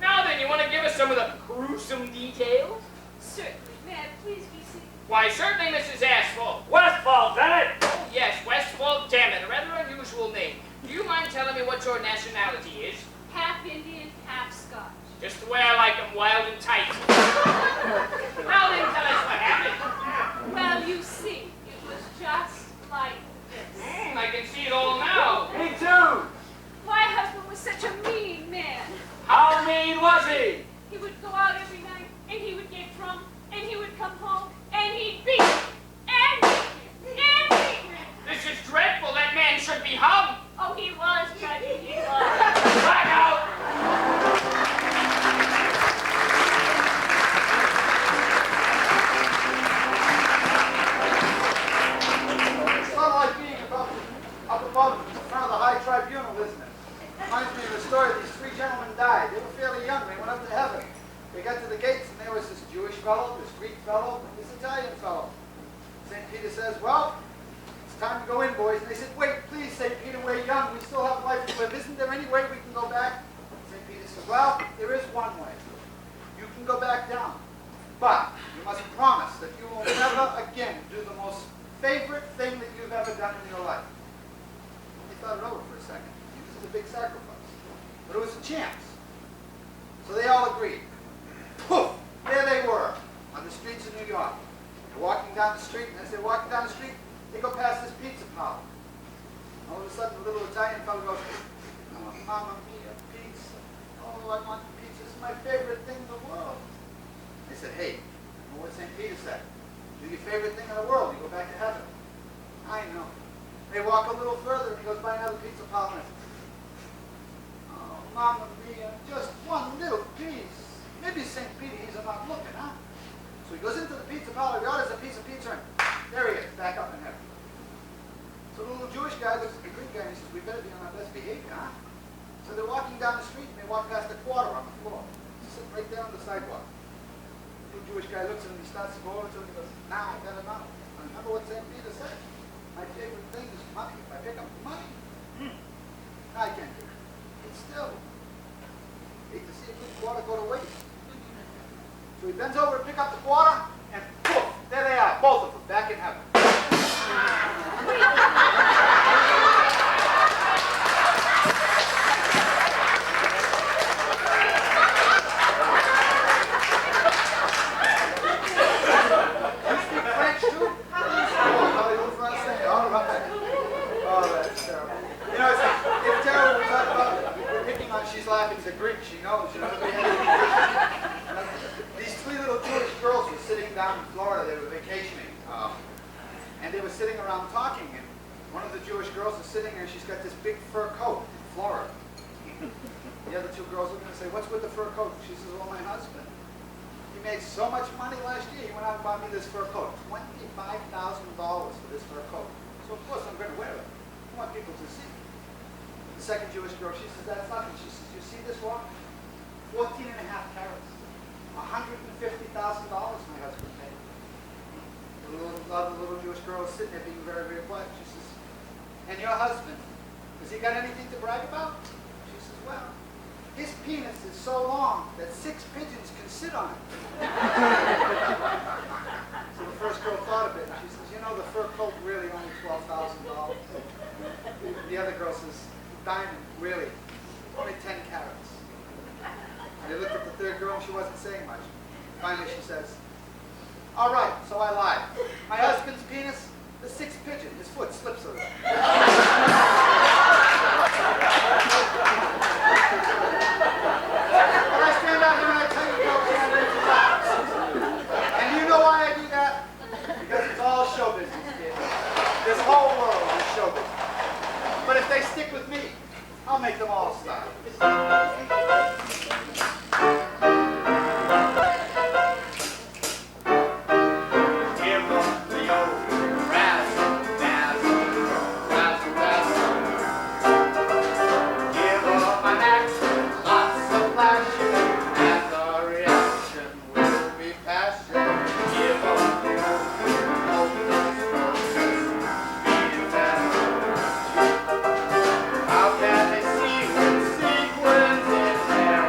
Now then, you want to give us some of the gruesome details? Certainly. May I please be seated? Why, certainly, Mrs. Asphalt. Westfall, damn it! Oh, yes, Westfall Dammit, a rather unusual name. Do you mind telling me what your nationality is? Half Indian, half Scotch. Just the way I like them, wild and tight. Now then, tell us what happened. Well, you see, it was just like this. I can see it all now. Me too! My husband was such a mean man. How mean was he? He would go out every night, and he would get drunk, and he would come home, and he'd beat me, and beat me, and beat me. This is dreadful. That man should be hung. Oh, he was, Judgy, he was. Back out. It's not like being up above in front of the high tribunal, isn't it? Reminds me of the story. These three gentlemen died. They were fairly young. They went up to heaven. They got to the gates, and there was this Jewish fellow, this Greek fellow, and this Italian fellow. St. Peter says, well, it's time to go in, boys. And they said, wait, please, St. Peter, we're young. We still have life to live. Isn't there any way we can go back? St. Peter says, well, there is one way. You can go back down. But you must promise that you will never again do the most favorite thing that you've ever done in your life. He thought it over for a second. This is a big sacrifice. But it was a chance. So they all agreed. Poof! There they were, on the streets of New York. They're walking down the street, and as they're walking down the street, they go past this pizza parlor. All of a sudden, the little Italian fellow goes, oh, Mamma mia, pizza. Oh, I want pizza. It's my favorite thing in the world. They said, hey, you know what St. Peter said? Do your favorite thing in the world, you go back to heaven. I know. They walk a little further, and he goes by another pizza parlor. Oh, Mamma mia, just one little piece. Maybe St. Peter, he's not looking, huh? So he goes into the pizza parlor, he orders a piece of pizza, and there he is, back up in heaven. So the little Jewish guy looks at the Greek guy, and he says, we better be on our best behavior, huh? So they're walking down the street, and they walk past a quarter on the floor. He's sitting right there on the sidewalk. The little Jewish guy looks at him, and he starts to go over to him, and he goes, now I gotta know. I remember what St. Peter said. My favorite thing is money. If I pick up money, I can't do it. But still, hate to see a good quarter go to waste. So he bends over to pick up the quarter, and poof, there they are, both of them, back in heaven. You speak French too? All right. Oh, that's terrible. You know, it's terrible to talk about. We're picking on. She's laughing. It's a Greek. She knows. You know. These three little Jewish girls were sitting down in Florida. They were vacationing, and they were sitting around talking. And one of the Jewish girls is sitting there. And she's got this big fur coat in Florida. The other two girls look at her and say, "What's with the fur coat?" She says, "Well, my husband. He made so much money last year. He went out and bought me this fur coat. $25,000 for this fur coat. So of course I'm going to wear it. I want second Jewish girl. She says, that's nothing. She says, you see this rock? 14 and a half carats. $150,000 my husband paid. The other little Jewish girl is sitting there being very, very quiet. She says, and your husband, has he got anything to brag about? She says, well, his penis is so long that 6 pigeons can sit on it. So the first girl thought of it, and she says, you know, the fur coat really only $12,000. The other girl says, diamond, really, only 10 carats. They looked at the third girl and she wasn't saying much. Finally she says, all right, so I lied. My husband's penis, the 6th pigeon, his foot slips on it. But I stand out here and I tell you folks, I'm into that. And you know why I do that? Because it's all show business, kid. This whole world is show business. But if they stick with me, I'll make them all stop. How can they see when sequins in their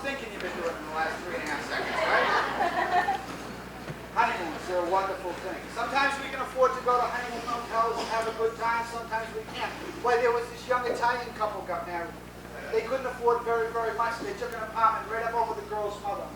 thinking you've been doing in the last 3.5 seconds, right? Honeymoons, they're a wonderful thing. Sometimes we can afford to go to honeymoon hotels and have a good time. Sometimes we can't. Why, there was this young Italian couple got married. They couldn't afford very, very much. They took an apartment right up over the girl's mother.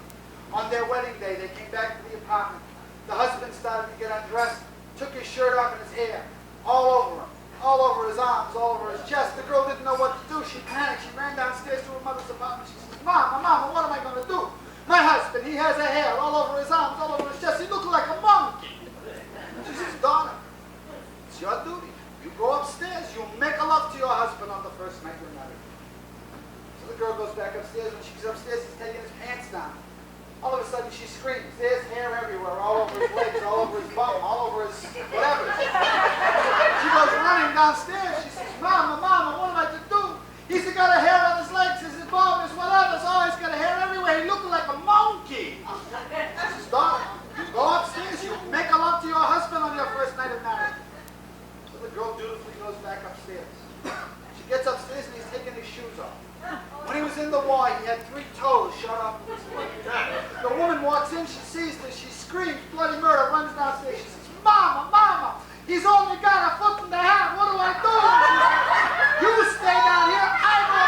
On their wedding day, they came back to the apartment. The husband started to get undressed, took his shirt off and his hair, all over him, all over his arms, all over his chest. The girl didn't know what to do. She panicked. She ran downstairs to her mother's apartment. She says, Mama, what am I going to do? My husband, he has a hair all over his arms, all over his chest. He looks like a monkey. She says, Donna, it's your duty. You go upstairs. You make love to your husband on the first night you're married. So the girl goes back upstairs. When she's upstairs, he's taking his pants down. All of a sudden, she screams. There's hair everywhere, all over his legs, all over his bum, all over his whatever. She goes running downstairs. She says, Mama, what am I to do? He's got a hair on his legs, his bum, his whatever. Oh, he's got a hair everywhere. He looking like a monkey. She says, Donna, you go upstairs. You make love to your husband on your first night of marriage. So the girl dutifully goes back upstairs. She gets upstairs and he's taking his shoes off. When he was in the war, he had 3 toes shot off of his foot. The woman walks in, she sees this, she screams, bloody murder, runs downstairs. She says, Mama, he's only got a foot and a half. What do I do? She says, you stay down here, I go.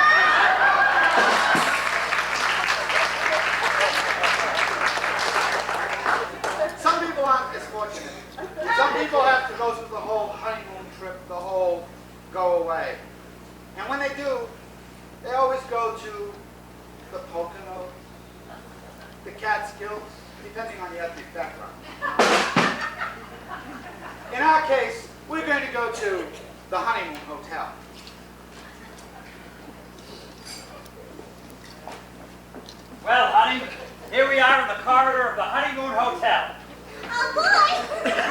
Some people aren't as fortunate. Some people have to go through the whole honeymoon trip, the whole go away. And when they do, they always go to the Poconos, the Catskills, depending on the ethnic background. In our case, we're going to go to the honeymoon hotel. Well, honey, here we are in the corridor of the honeymoon hotel. Oh, boy!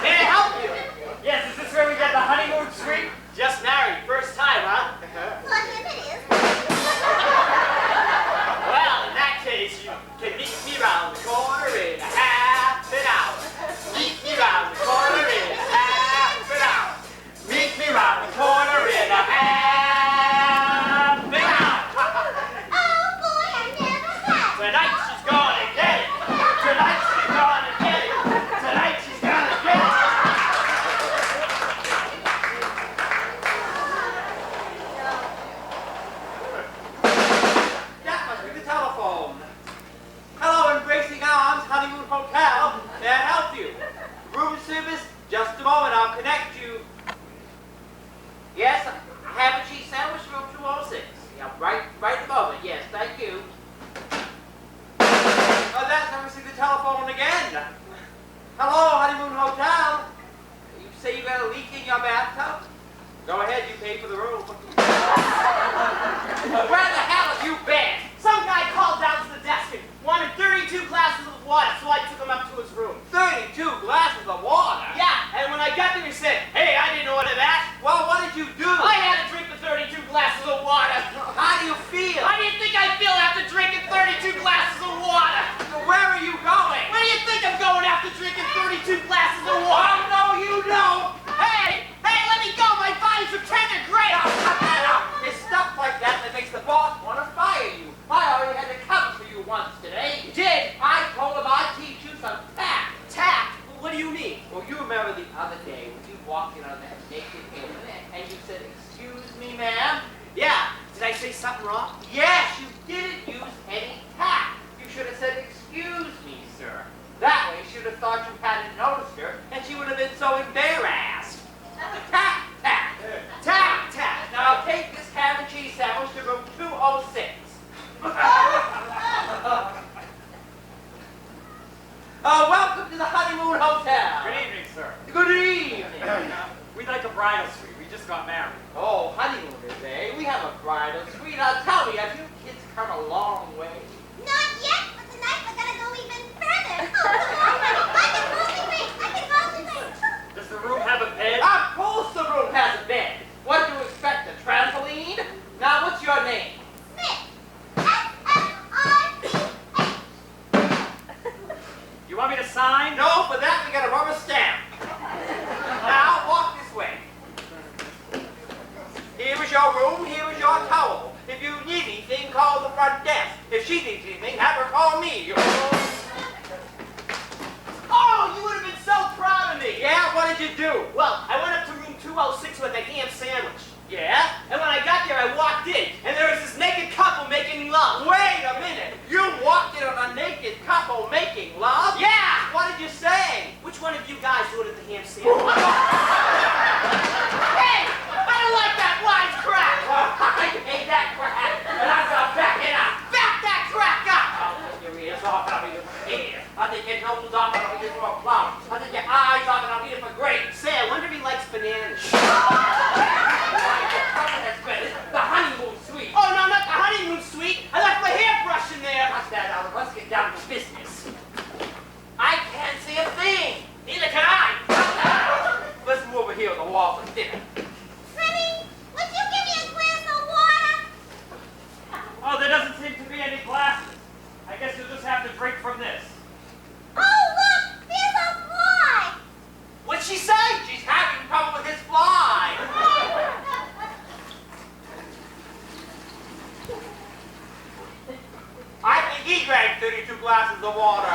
May I help you? Yes, is this where we get the honeymoon suite? Just married, first time, huh? Well, if it is. Well, in that case, you can meet me round the corner in half an hour. Meet me round the corner in half an hour. Meet me round the corner in a half an hour. Oh, boy, I never have. Tonight she's gonna get it. Tonight she's gonna get it. Tonight she's gonna get it. That must be the telephone. Hello, Embracing Arms Honeymoon Hotel. May I help you? Room service, just a moment, I'll connect you. Yes, I have a cheese sandwich, room 206. Yeah, right at the moment, yes, thank you. Oh, that's never seen the telephone again. Hello, Honeymoon Hotel. You say you got a leak in your bathtub? Go ahead, you pay for the room. Where the hell have you been? Some guy called down to the desk and wanted 32 glasses of water, so I took him up to his room. 32 glasses of water? Yeah, and when I got there he said, hey, I didn't order that. Well, what did you do? I had to drink the 32 glasses of water. How do you feel? I didn't think I'd feel after drinking 32 glasses of water. Where are you going? Where do you think I'm going after drinking 32 glasses of water? Oh, no, you don't. Hey, let me go. My body's a tender great. It's stuff like that that makes the boss want to fire you. I already had to cover for you once today. You did? I told him I'd teach you some tact. Tact? What do you mean? Well, you remember the other day when you walked in on that naked woman and you said, excuse me, ma'am? Yeah. Did I say something wrong? Yes, you didn't use any tact. You should have said, excuse me, sir. That way she would have thought you hadn't noticed her and she would have been so embarrassed. Tact, tact. Tact, tact. Now take this ham and cheese sandwich to room 206. Welcome to the Honeymoon Hotel. Good evening, sir. Good evening. We'd like a bridal suite. We just got married. Oh, honeymooners, eh? We have a bridal suite. Now tell me, have you kids come a long way? Not yet, but tonight we're gonna go even further. Oh, come on, I can hardly wait. Does the room have a bed? Of course the room has a bed. What do you expect, a trampoline? Now, what's your name? Smith. S-M-I-T-H. You want me to sign? No, for that we got a rubber stamp. Now, walk this way. Here is your room, here is your towel. If you need anything, call the front desk. If she needs anything, mean, love? Yeah! What did you say? Which one of you guys do it at the ham sandwich? Hey! I don't like that wise crap! I hate that crap! And I'm gonna back it up! Back that crap up! I'll take your ears off and I'll be here. I'll take your nose off and I'll be for a plum. I'll take your eyes off and I'll be for grapes. Say, I wonder if he likes bananas. The honeymoon suite. Oh, no, not the honeymoon suite. I left my hairbrush in there. Watch that, Alan. Let's get down to business. I can't see a thing. Neither can I. Let's move over here on the wall for dinner. Freddy, would you give me a glass of water? Oh, there doesn't seem to be any glasses. I guess you'll just have to drink from this. Oh, look, there's a fly. What'd she say? She's having trouble with his fly. I think he drank 32 glasses of water.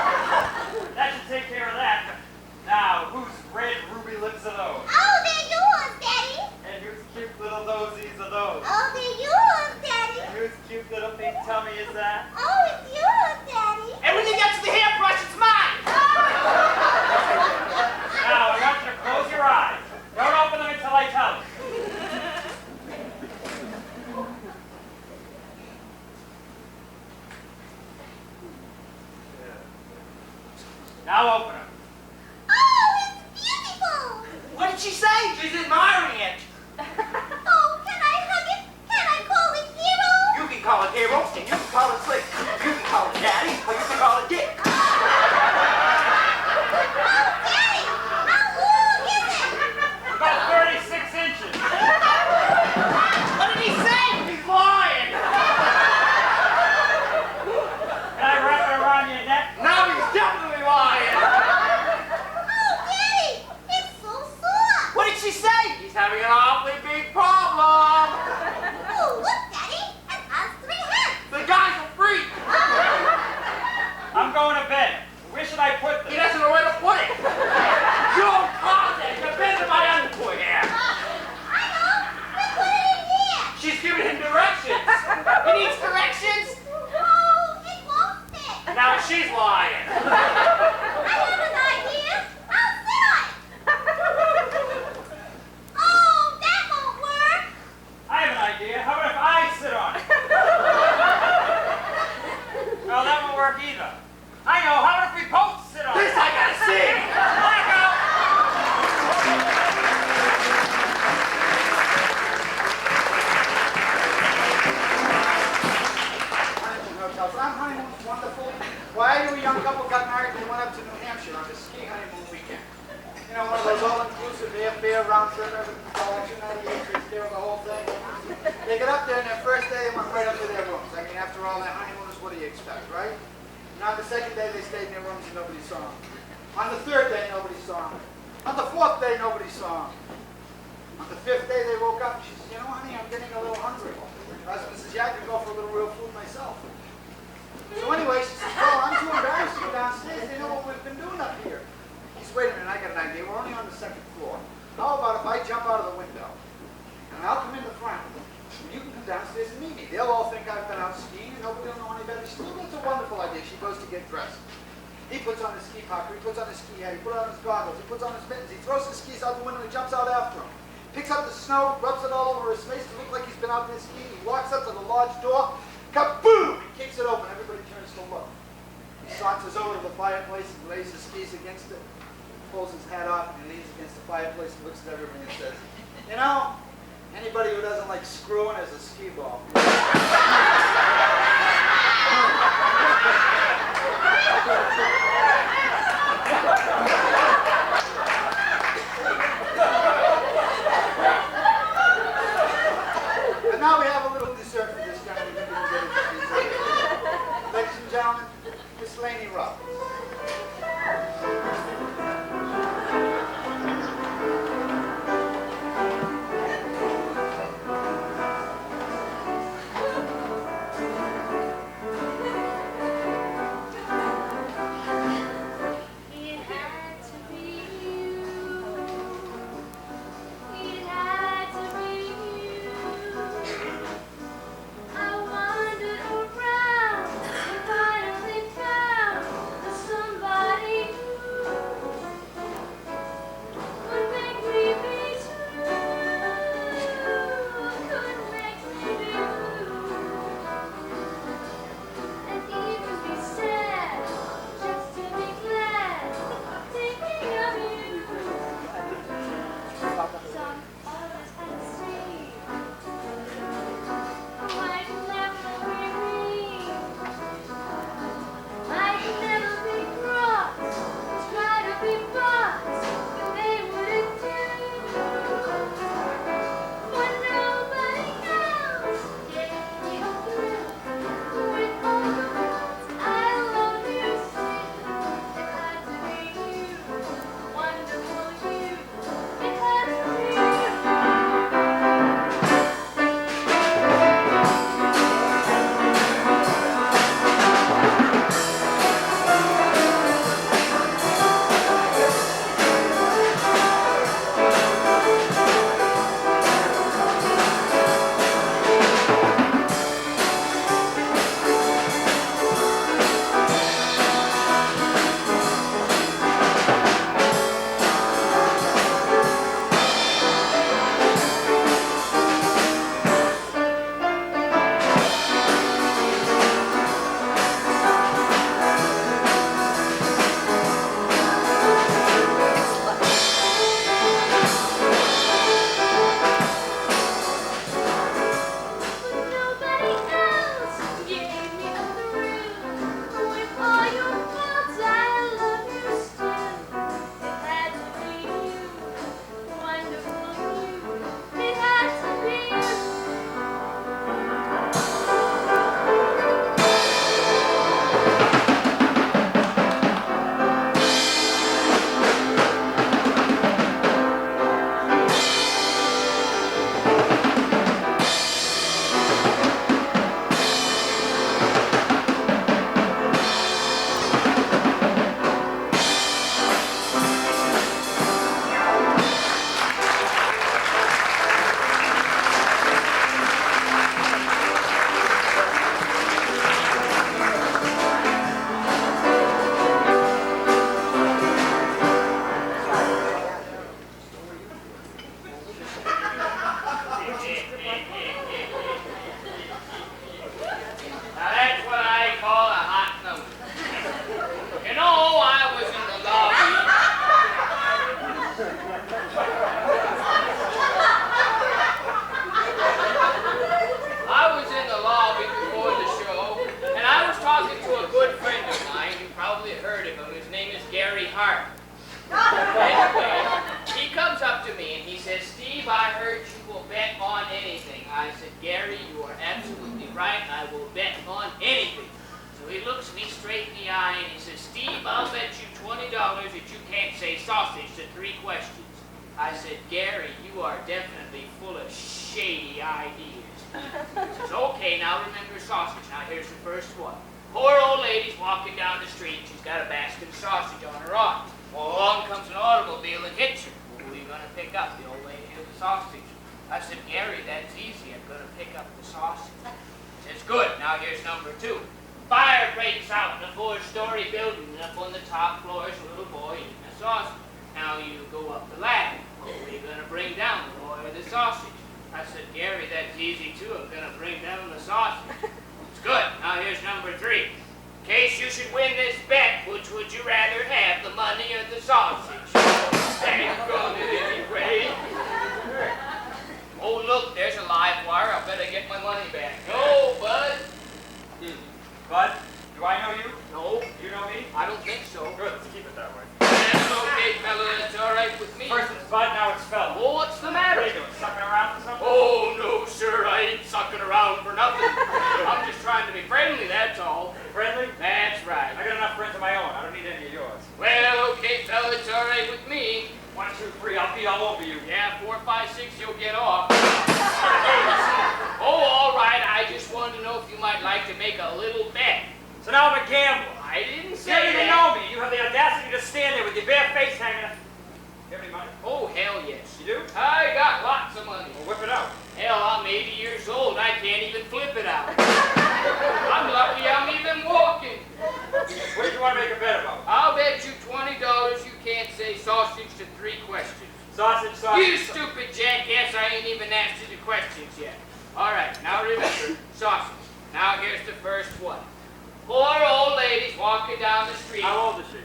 That should take care of that. Now, whose red ruby lips are those? Oh, they're yours, Daddy. And whose cute little nosies are those? Oh, they're yours, Daddy. And whose cute little pink tummy is that? Oh, it's yours, Daddy. And when you get to the hairbrush, it's mine. Now, I want you to close your eyes. Don't open them until I tell you. Now open them. Oh, it's beautiful. What did she say? She's admiring it. Oh, can I hug it? Can I call it Hero? You can call it Hero, and you can call it Slick. You can call it Daddy, or you can call it Dick. Oh, Daddy, how long is it? About 36 inches. What did he say? He's lying. Can I wrap it around your neck? Now he's definitely lying. Oh, Daddy, it's so soft. What did she say? He's having an awfully big problem. Oh, look, Daddy, it has 3 heads. The guy's a freak. I'm going to bed. Where should I put He them? doesn't know where to put it. Your closet. Depends on my underwear. I know. We put it in here. She's giving him directions. He needs directions. Oh, it won't fit. Now she's lying. I have an idea. I'll sit on it. Oh, that won't work. I have an idea. How about if I sit on it? Well, that won't work either. I know. How about if we both sit on This it? I gotta see. Let go. Honeymoon hotels. Aren't honeymoons wonderful? Why, I knew a young couple got married and they went up to New Hampshire on a ski honeymoon weekend. You know, one of those all-inclusive airfare round trip, everything's all $298, takes care of the whole thing. They get up there and their first day they went right up to their rooms. I mean, after all, they're honeymooners, what do you expect, right? And on the second day, they stayed in their rooms and nobody saw them. On the third day, nobody saw them. On the fourth day, nobody saw them. On the fifth day, they woke up and she said, you know, honey, I'm getting a little hungry. Her husband says, yeah, I can go for a little real food myself. So anyway, she says, well, I'm too embarrassed to go downstairs. They know what we've been doing up here. He says, wait a minute, I got an idea. We're only on the second floor. How about if I jump out of the window and I'll come in the front and you can come downstairs and meet me. They'll all think I've been out skiing and nobody will know any better. She says, well, that's a wonderful idea. She goes to get dressed. He puts on his ski pucker, he puts on his ski hat, he puts on his goggles, he puts on his mittens, he throws his skis out the window and he jumps out after him. Picks up the snow, rubs it all over his face to look like he's been out there skiing. He walks up to the large door, kaboom! He kicks it open. Everybody turns to look. He saunters over to the fireplace and lays his skis against it, pulls his hat off and he leans against the fireplace and looks at everybody and says, you know, anybody who doesn't like screwing is a ski ball. And now we have a little dessert for this gentleman. Ladies and gentlemen, Miss Laney Robbins. It had to be you. It had to be you. I wandered around and finally found the Anyway, he comes up to me and he says, Steve, I heard you will bet on anything. I said, Gary, you are absolutely right. I will bet on anything. So he looks me straight in the eye and he says, Steve, I'll bet you $20 that you can't say sausage to 3 questions. I said, Gary, you are definitely full of shady ideas. He says, okay, now remember sausage. Now here's the first one. Poor old lady's walking down the street. She's got a basket of sausage on her arm. Well, along comes an automobile and hits her. Who are you going to pick up, the old lady or the sausage? I said, Gary, that's easy. I'm going to pick up the sausage. He says, good. Now here's number 2. Fire breaks out in a 4-story building, and up on the top floor is a little boy eating a sausage. Now you go up the ladder. Who are you going to bring down, the boy or the sausage? I said, Gary, that's easy too. I'm going to bring down the sausage. It's good. Now here's number 3. In case you should win this bet, which would you rather have, the money or the sausage? Thank God anyway. Oh, look, there's a live wire. I better get my money back. No, Bud. Bud, do I know you? No, You know me? I don't think so. Good, let's keep it that way. That's okay, fella. That's all right with me. First it's Bud, now it's Fella. Oh, what's the What matter? are you doing, sucking around for something? Oh, no, sir. I ain't sucking around for nothing. I'm just trying to be friendly, that's all. Friendly? That's right. I got enough friends of my own. I don't need any of yours. Well, okay, fella, it's all right with me. 1, 2, 3, I'll be all over you. Yeah, 4, 5, 6, you'll get off. Oh, all right. I just wanted to know if you might like to make a little bet. So now I'm a gambler. I didn't You say don't even that. know me. You have the audacity to stand there with your bare face hanging out. You have any money? Oh, hell yes. You do? I got lots of money. Well, whip it out. Hell, I'm 80 years old. I can't even flip it out. I'm lucky I'm even walking. What did you want to make a bet about? I'll bet you $20 you can't say sausage to 3 questions. Sausage, You sausage. stupid jackass, I ain't even asked you the questions yet. All right, now remember, sausage. Now here's the first one. Poor old lady's walking down the street. How old is she?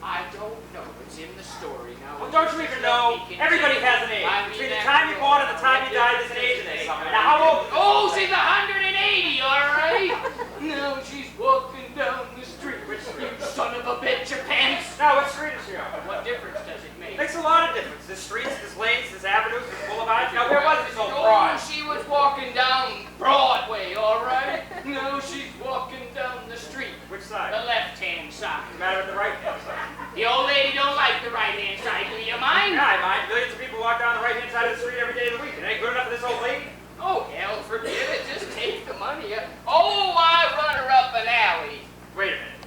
I don't know. It's in the story. Now, Well, don't you even know? Everybody has an age. I mean, Between the after time you're all, born and the time you die, there's an age in there somewhere. Now, how old? Oh, she's 180, all right? Now she's walking down the street. Which street? You son of a bitch, your pants. Now, what street is she on? What difference does it make? Makes a lot of difference. There's streets, there's lanes, there's avenues, there's boulevards. Now, where was this old Oh, broad? she was walking down Broadway, all right? No, she's walking down the street. Which side? The left-hand side. What's the matter with the right-hand side? The old lady don't like the right-hand side. Do you mind? Yeah, I mind. Millions of people walk down the right-hand side of the street every day of the week. It ain't good enough for this old lady? Oh, hell, forget it. Just take the money. Oh, I run her up an alley. Wait a minute.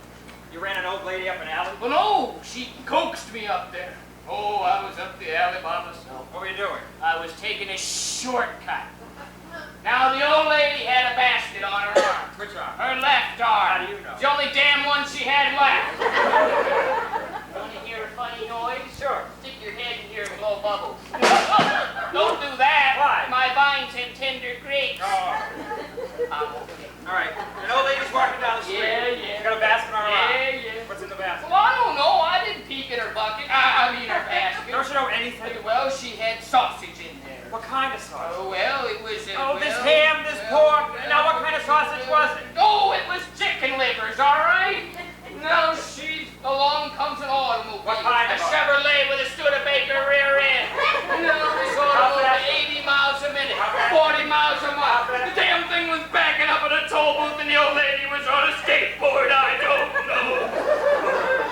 You ran an old lady up an alley? Well, no, she coaxed me up there. Oh, I was up the alley by myself. What were you doing? I was taking a shortcut. Now, the old lady had a basket on her arm. Which arm? Her left arm. How do you know? It's the only damn one she had left. Want to hear a funny noise? Sure. Stick your head in here and blow bubbles. Don't do that. Why? My vines have tender grapes. Oh. Okay. All right. An old lady's walking down the street. Yeah. She got a basket on her arm. Yeah. What's in the basket? Well, I don't know. I didn't peek in her bucket. I mean her basket. Don't you know anything? Well, she had sausage in there. What kind of sausage? Oh, well, it was... Oh, this well, ham, this well, pork. Now, what kind of sausage was it? Oh, it was chicken livers, all right? Now, along comes an automobile. What kind A of automobile? Chevrolet with a Studebaker rear end. Now, this How automobile, fast? 80 miles a minute, How fast? 40 miles a mile. How fast? The damn thing was backing up at a toll booth and the old lady was on a skateboard. I don't know.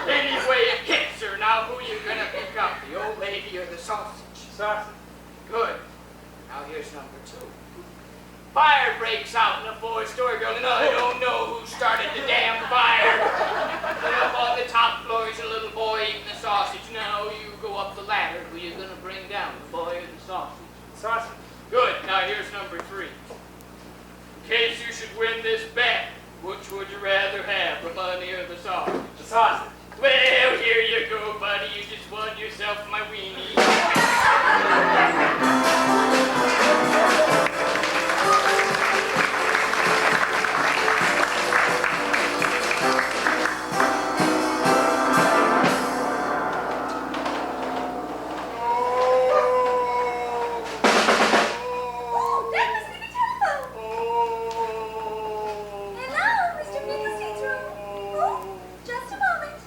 Anyway, it hits her. Now, who you gonna pick up, the old lady or the sausage? Sausage. Good. Now here's number 2. Fire breaks out in a 4-story building. I don't know who started the damn fire. But up on the top floor is a little boy eating a sausage. Now you go up the ladder. Who you gonna bring down, the boy or the sausage? Sausage. Good. Now here's number 3. In case you should win this bet, which would you rather have, the money or the sausage? The sausage. Well, here you go, buddy. You just won yourself my weenie. Oh, that must be the telephone. Hello, Mr. Finkelstein's room. Oh, just a moment.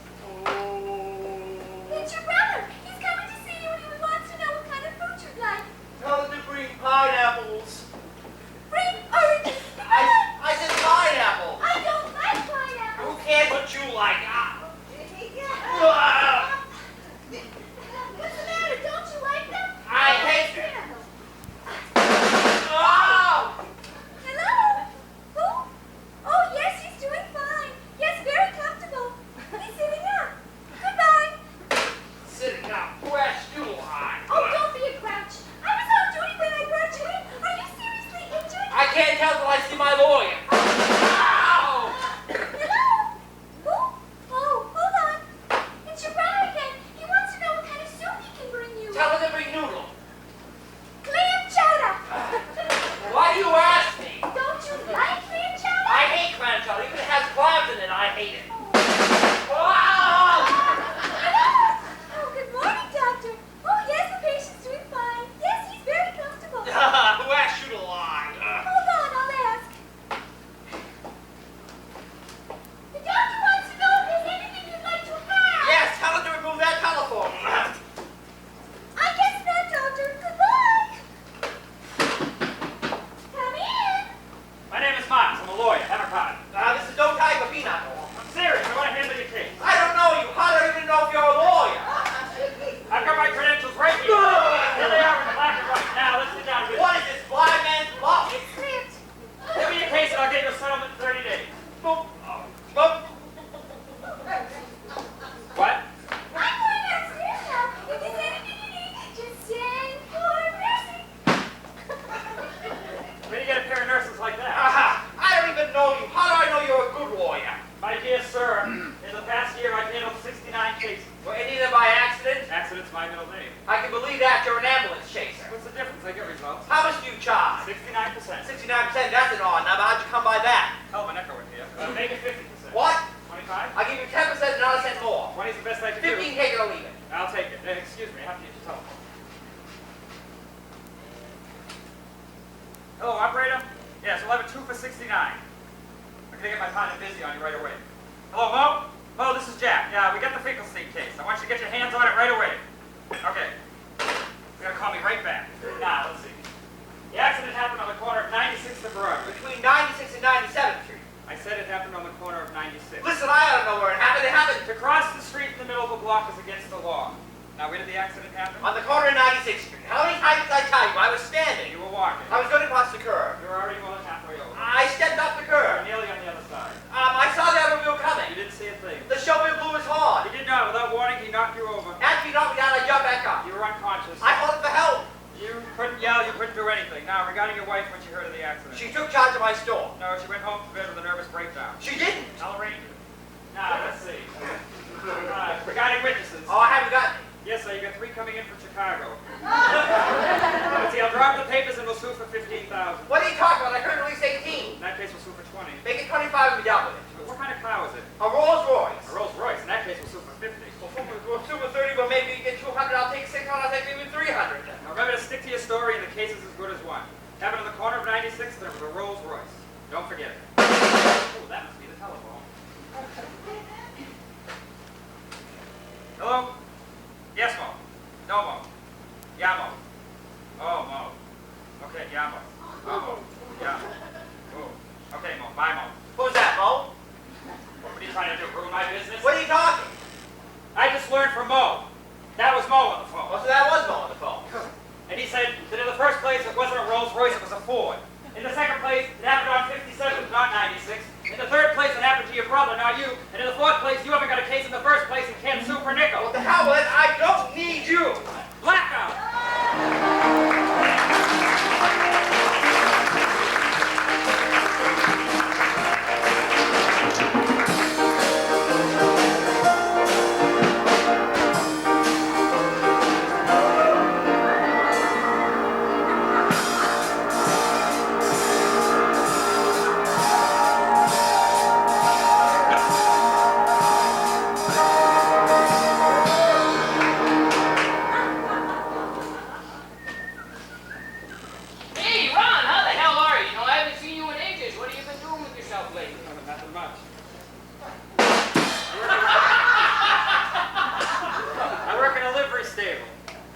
my middle name. I can believe that you're an ambulance chaser. What's the difference? I get results. How much do you charge? 69%. 69%, that's an odd number. How'd you come by that? Hell, my echo in here. Make it 50%. What? 25? I'll give you 10% and not a cent more. 20 is the best I can 15, do. take it or leave it. I'll take it. Excuse me, I have to use your telephone. Hello, operator? Yes, 11-2 for 69. I'm gonna get my partner busy on you right away. Hello, Mo? Mo, this is Jack. Yeah, we got the Finkelstein case. I want you to get your hands on it right away. Okay. You're gonna call me right back. Now, let's see. The accident happened on the corner of 96th and Broadway. Between 96 and 97th Street. I said it happened on the corner of 96th. Listen, I ought to know where it happened. It happened To cross the street in the middle of a block is against the law. Now, where did the accident happen? on the corner of 96th Street. How many times did I tell you? I was standing. You were walking. I was going to cross the curb. You were already more than halfway over. I stepped off the You were curb. nearly on the other side. I saw the automobile You coming. didn't see a thing. The chauffeur blew his horn. He did not. Without warning, he knocked you over. After he knocked me down, I jumped back up. You were unconscious. I called for help. You couldn't yell. You couldn't do anything. Now, regarding your wife when she heard of the accident. She took charge of my store. No, she went home to bed with a nervous breakdown. She didn't. I'll arrange it. Now, let's see. Regarding witnesses. Oh, I haven't got any. Yes, sir, you got 3 coming in from Chicago. Let's see, I'll drop the papers and we'll sue for 15,000. What are you talking about? I heard at least 18. In that case, we'll sue for 20. Make it 25 and be done with it. But what kind of car is it? A Rolls Royce. A Rolls Royce. In that case, we'll sue for 50. We'll sue for 30, but maybe you get 200. I'll take 600. I'll take even 300. Now remember to stick to your story and the case is as good as one. Happened on the corner of 96th and it was a Rolls Royce. Don't forget it. Oh, that must be the telephone. Hello? Yes, Mo. No, Mo. Yeah, Mo. Oh, Mo. Okay, yeah, Mo. Oh, Mo. Yeah. Oh. Okay, Mo. Bye, Mo. Who's that, Mo? What are you trying to do? Ruin my business? What are you talking? I just learned from Mo. That was Mo on the phone. Oh, so that was Mo on the phone. And he said that in the first place, it wasn't a Rolls Royce, it was a Ford. In the second place, it happened on 57th, not 96. In the third place, it happened to your brother, not you. And in the fourth place, you haven't got a case in the first place and can't sue for nickel. What the hell was it? I don't need you. Blackout! Hey, Ron, how the hell are you? You know, I haven't seen you in ages. What have you been doing with yourself lately? Nothing much. I work in a livery stable.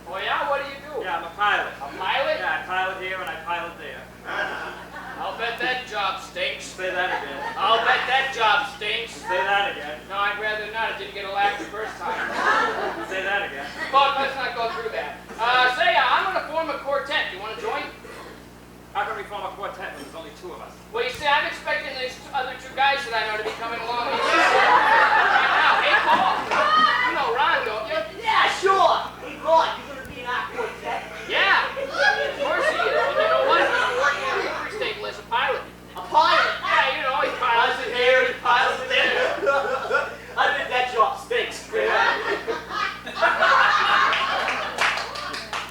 Oh, yeah? What do you do? Yeah, I'm a pilot. A pilot? Yeah, I pilot here and I pilot there. I'll bet that job stinks. Say that again. I'll bet that job stinks. Say that again. No, I'd rather not. It didn't get a laugh the first time. Say that again. But let's not go through that. I'm going to form a quartet. You want to join? How can we form a quartet when there's only 2 of us? Well, you see, I'm expecting these other 2 guys that I know to be coming along right now. Hey, Paul. You know Ron, don't you? Yeah, sure. Hey, Ron, you gonna be in our quartet? Yeah. Of course he is. And you know what? He's been working at the livery stable as a pilot. A pilot? Yeah, you know, he pilots it here, he pilots it there. I bet that job stinks.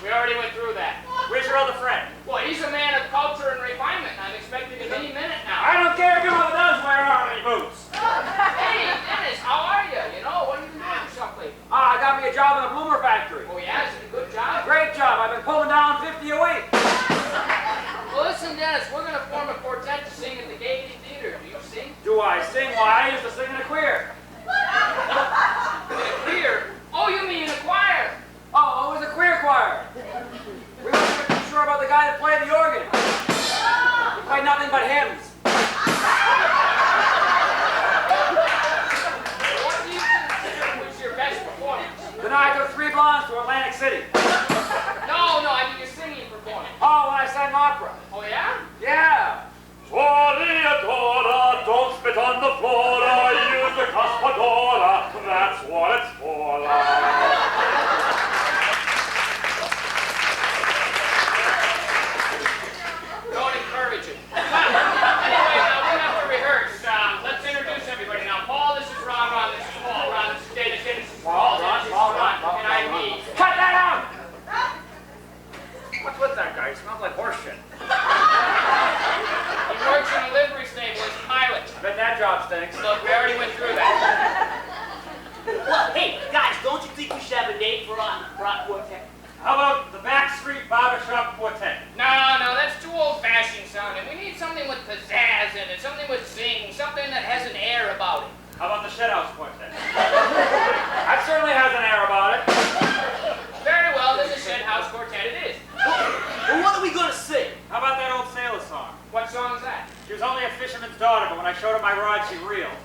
We already went through that. Where's your other friend? Well, he's a man of culture and refinement. I'm expecting him any minute now. I don't care if your mother does wear army boots. Hey, Dennis, how are you? You know, what have you been doing with yourself lately? I got me a job in a bloomer factory. Oh, yeah? Is it a good job? Great job. I've been pulling down 50 a week. Well, listen, Dennis, we're going to form a quartet to sing at the Gaiety Theater. Do you sing? Do I sing? Why, I used to sing in a choir. In a choir? Oh, you mean in a choir? Oh, it was a queer choir. We weren't too sure about the guy that played the organ. He played nothing but hymns. What do you consider was your best performance? Then I took 3 blondes to Atlantic City. No, I mean your singing performance. Oh, when I sang opera. Oh, yeah? Yeah. Toreadora, don't spit on the floor. Use the Caspadora. That's what it's for. Don't encourage it. Well, anyway, now we have to rehearse. Let's introduce everybody. Now, Paul, this is Ron. This is Paul. Ron, this is Dennis. This is Paul. This is Ron. And I'm me. Cut that rock quartet? How about the Backstreet Barbershop Quartet? No, that's too old-fashioned sounding. We need something with pizzazz in it, something with zing, something that has an air about it. How about the Shedhouse Quartet? That certainly has an air about it. Very well, then the Shed House Quartet it is. Well, what are we gonna sing? How about that old sailor song? What song is that? She was only a fisherman's daughter, but when I showed her my rod, she reeled.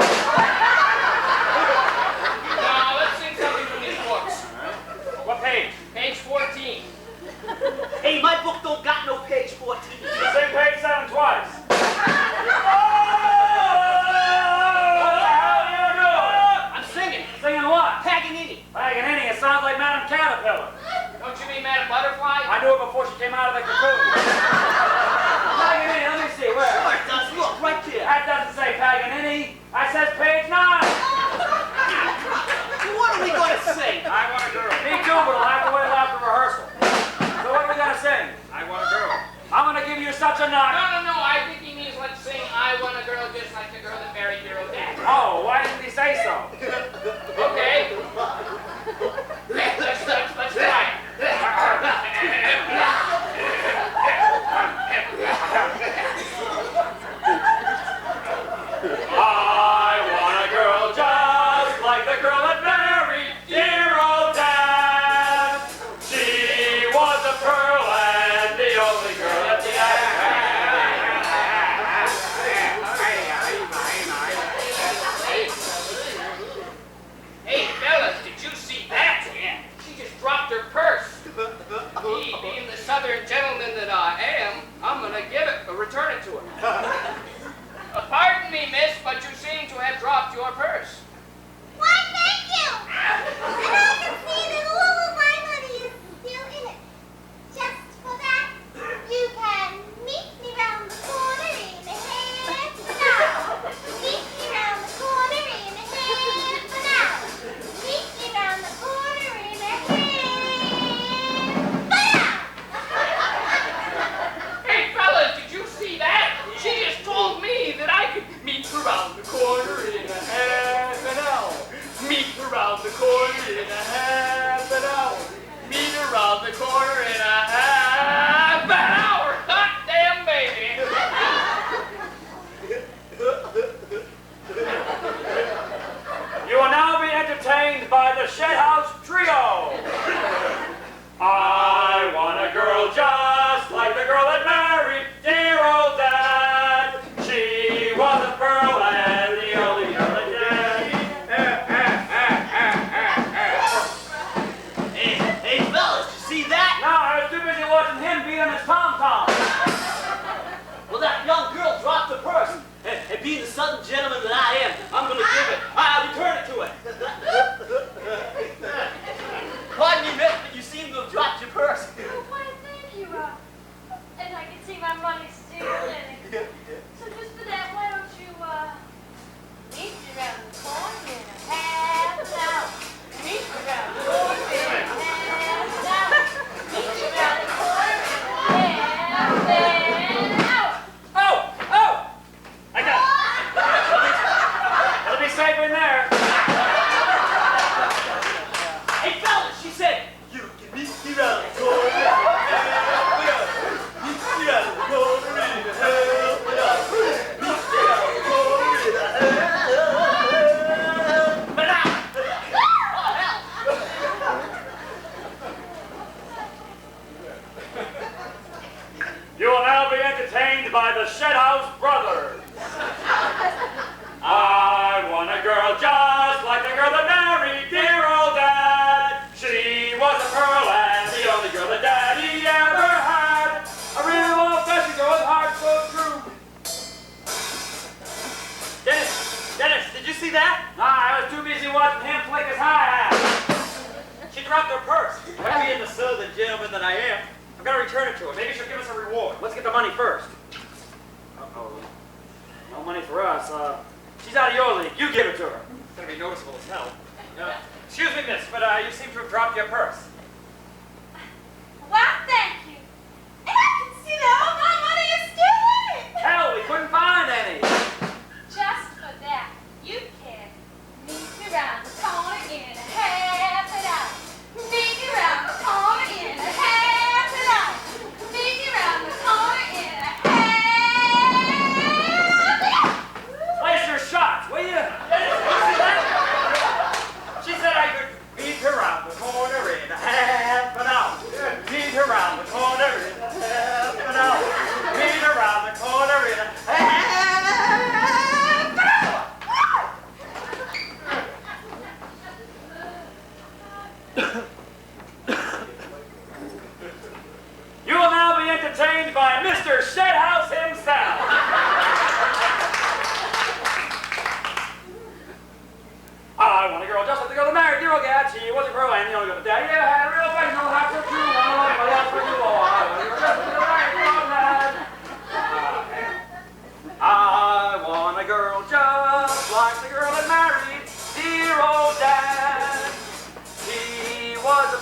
No, let's sing something from these books. What page? Page 14. Hey, my book don't got no page 14. Sing page 7 twice. I'm singing. Singing what? Paganini. Paganini, it sounds like Madame Caterpillar. Don't you mean Madam Butterfly? I knew it before she came out of the cocoon. Paganini, let me see, where? Sure it does. Look, right there. That doesn't say Paganini. That says page 9. What are we gonna sing? I want a girl. Me too, but I'll have to wait till after rehearsal. So what are we gonna sing? I want a girl. I'm gonna give you such a knock. No. I think he means let's sing I Want a Girl Just Like the Girl That Married Your Old Dad. Oh, why didn't he say so? Okay. Let's try it. I want a girl just like the girl that married dear old dad. She was a pearl and the only girl that he had. Hey, fellas, did you see that? Yeah. She just dropped her purse. Me, being the southern gentleman that I am, I'm gonna return it to her. Pardon me, miss, but you seem to have dropped your purse. Why, thank you! And I can see that all of my money is still in it. Just for that, you can meet me round the corner in a half an hour. Meet me round the corner in a half an hour. Meet me round the corner in a half an hour. Hey, fellas, did you see that? She just told me that I could meet her round the corner in a half an hour. Meet her round the corner in a half an hour. Meet her round the corner in a half an hour. Hot damn baby. You will now be entertained by the Shedhouse Trio. I want a girl just like the girl that married dear old dad. She was a pearl and the only girl that Hey, fellas, you see that? No, I was too busy watching him beat on his tom-tom. Well, that young girl dropped the purse. And being the southern gentleman that I am, I'm gonna give it. I'll return it to her. Pardon me, miss, but you seem to have dropped your purse. Oh, why, thank you, and I can see my money still in it. So just for that, why don't you, meet me around the corner in a half an hour? Meet me around the corner in a half an hour. Meet me around the corner in a half an hour. Oh! I got it. It'll be safe in there. Hey, fellas, she said, you can meet me round the corner in a half an hour. Meet me round the corner in a half an hour. Meet me round the corner in a half an hour. Oh, hell. You will now be entertained by the Shedhouse Brothers. I want a girl just like the girl that married dear old dad. She was a pearl and the only girl that daddy ever had. A real old-fashioned girl with heart so true. Dennis, did you see that? Nah, I was too busy watching him flick his hi-hat. She dropped her purse. Well, being the southern gentleman that I am, I'm gonna return it to her. Maybe she'll give us a reward. Let's get the money first. Uh-oh. No money for us. She's out of your league. You give it to her. It's gonna be noticeable as hell. Excuse me, miss, but you seem to have dropped your purse. Well, thank you. And I can see that all my money is still in it. Hell, we couldn't find any. Just for that, you can meet me round the corner in a half an hour. Meet me round the You will now be entertained by Mr. Shedhouse himself. I want a girl just like the girl that married dear old Gad. She was a girl and the only girl that daddy had a real face, no half for you, nobody else for you. Oh, I want a girl just like the girl that married dear old Gad. I want a girl just like the girl that married dear old Dad. He was a...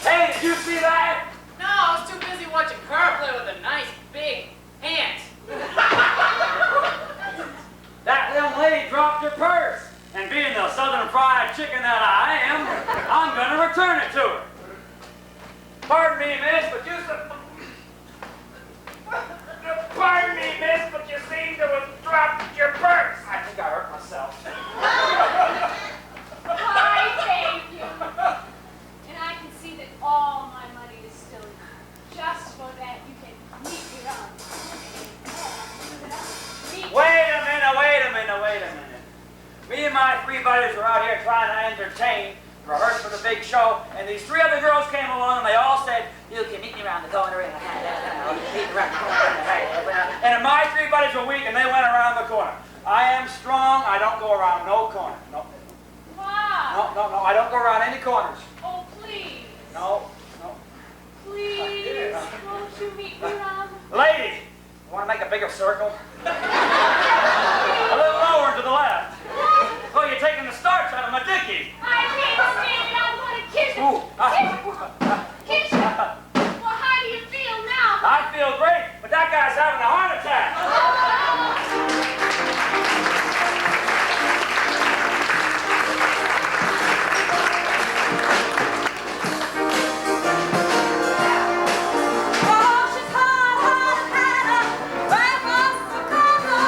Hey, did you see that? No, I was too busy watching Carl play with a nice big hand. That young lady dropped her purse. And being the southern fried chicken that I am, I'm going to return it to her. Pardon me, miss, but you... Pardon me, miss, but you seem to have dropped your purse. I think I hurt myself. I thank you. And I can see that all my money is still in you. Just for that, you can meet me around. Wait a minute. Me and my three buddies were out here trying to entertain, rehearse for the big show, and these three other girls came along and they all said, you can meet me around the corner. And my three buddies were weak and they went around the corner. I am strong, I don't go around no corner. No. Wow. No, I don't go around any corners. Oh, please. No. Please, won't you meet me around? Lady, you want to make a bigger circle? A little lower to the left. Oh, you're taking the starch out of my dickie. I can't stand it. I want to kiss you. Kiss you. Well, how do you feel now? I feel great, but that guy's having a heart attack. Oh, she's hot, hot, hot, right across the corner.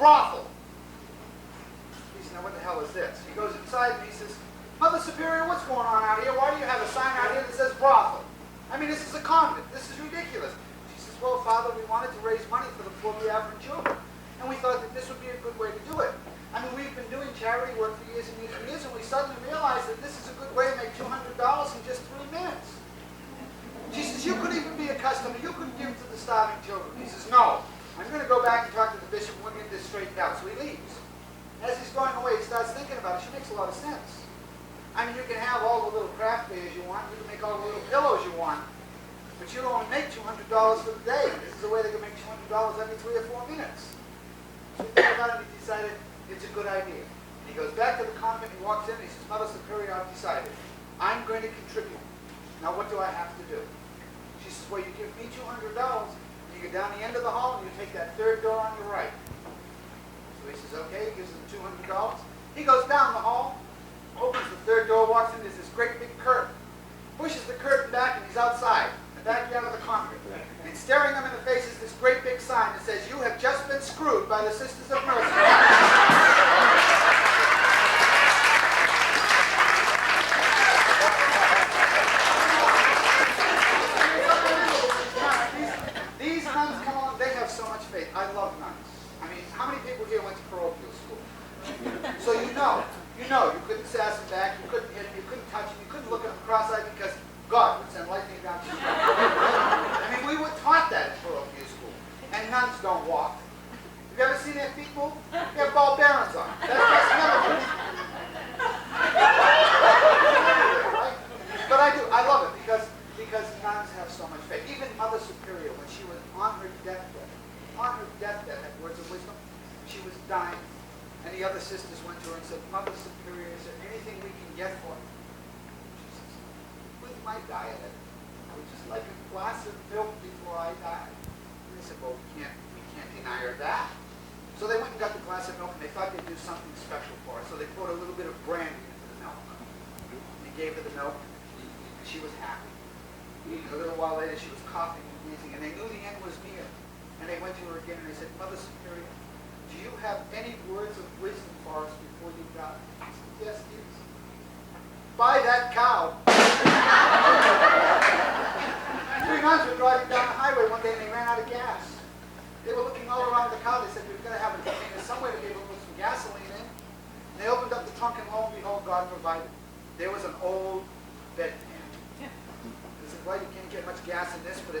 brothel. He said, now what the hell is this? He goes inside and he says, Mother Superior, what's going on out here? Why do you have a sign out here that says brothel? I mean, this is a convent. This is ridiculous. She says, well, Father, we wanted to raise money for the poor Biafran children. And we thought that this would be a good way to do it. I mean, we've been doing charity work for years and years and years, and we suddenly realized that this is a good way to make $200 in just 3 minutes. She says, you could even be a customer. You could give to the starving children. He says, no. I'm going to go back and talk to the bishop and we'll get this straightened out. So he leaves. As he's going away, he starts thinking about it. She makes a lot of sense. I mean, you can have all the little craft fairs you want. You can make all the little pillows you want. But you'll only make $200 for the day. This is a way they can make $200 every 3 or 4 minutes. So he thought about it and he decided it's a good idea. And he goes back to the convent, he walks in, and he says, Mother Superior, I've decided. I'm going to contribute. Now what do I have to do? She says, well, you give me $200, and you go down the end of the hall, and you take that third door on your right. So he says, okay, he gives him $200. He goes down the hall, opens the third door, walks in, there's this great big curtain. Pushes the curtain back, and he's outside, in the backyard of the convent. And staring him in the face is this great big sign that says, you have just been screwed by the Sisters of Mercy. These nuns come on, they have so much faith. I love nuns. I mean, how many people here went to parochial school? So you know, you couldn't sass them back, you couldn't hit them, you couldn't touch them, you couldn't look at them cross-eyed because God would send lightning down to you. I mean, we were taught that in parochial school. And nuns don't walk. Have you ever seen their feet move? They have ball bearings on. That's just never. But I love it because nuns have so much faith. Even Mother Superior, when she was on her deathbed, had words of wisdom, she was dying. And the other sisters went to her and said, Mother Superior, is there anything we can get for you? She says, with my diet, I would just like a glass of milk before I die. And they said, well, we can't deny her that. So they went and got the glass of milk, and they thought they'd do something special for her. So they poured a little bit of brandy into the milk. And they gave her the milk, and she was happy. A little while later, she was coughing and wheezing, and they knew the end was near. And they went to her again, and they said, Mother Superior, do you have any words of wisdom for us before you die? She said, yes, dear. Buy that cow. 3 nuns were driving down the highway one day, and they ran out of gas. They were looking all around the car. They said, we've got to have some way to be able to put some gasoline in. And they opened up the trunk, and lo and behold, God provided. There was an old bedpan. They said, well, you can't get much gas in this, but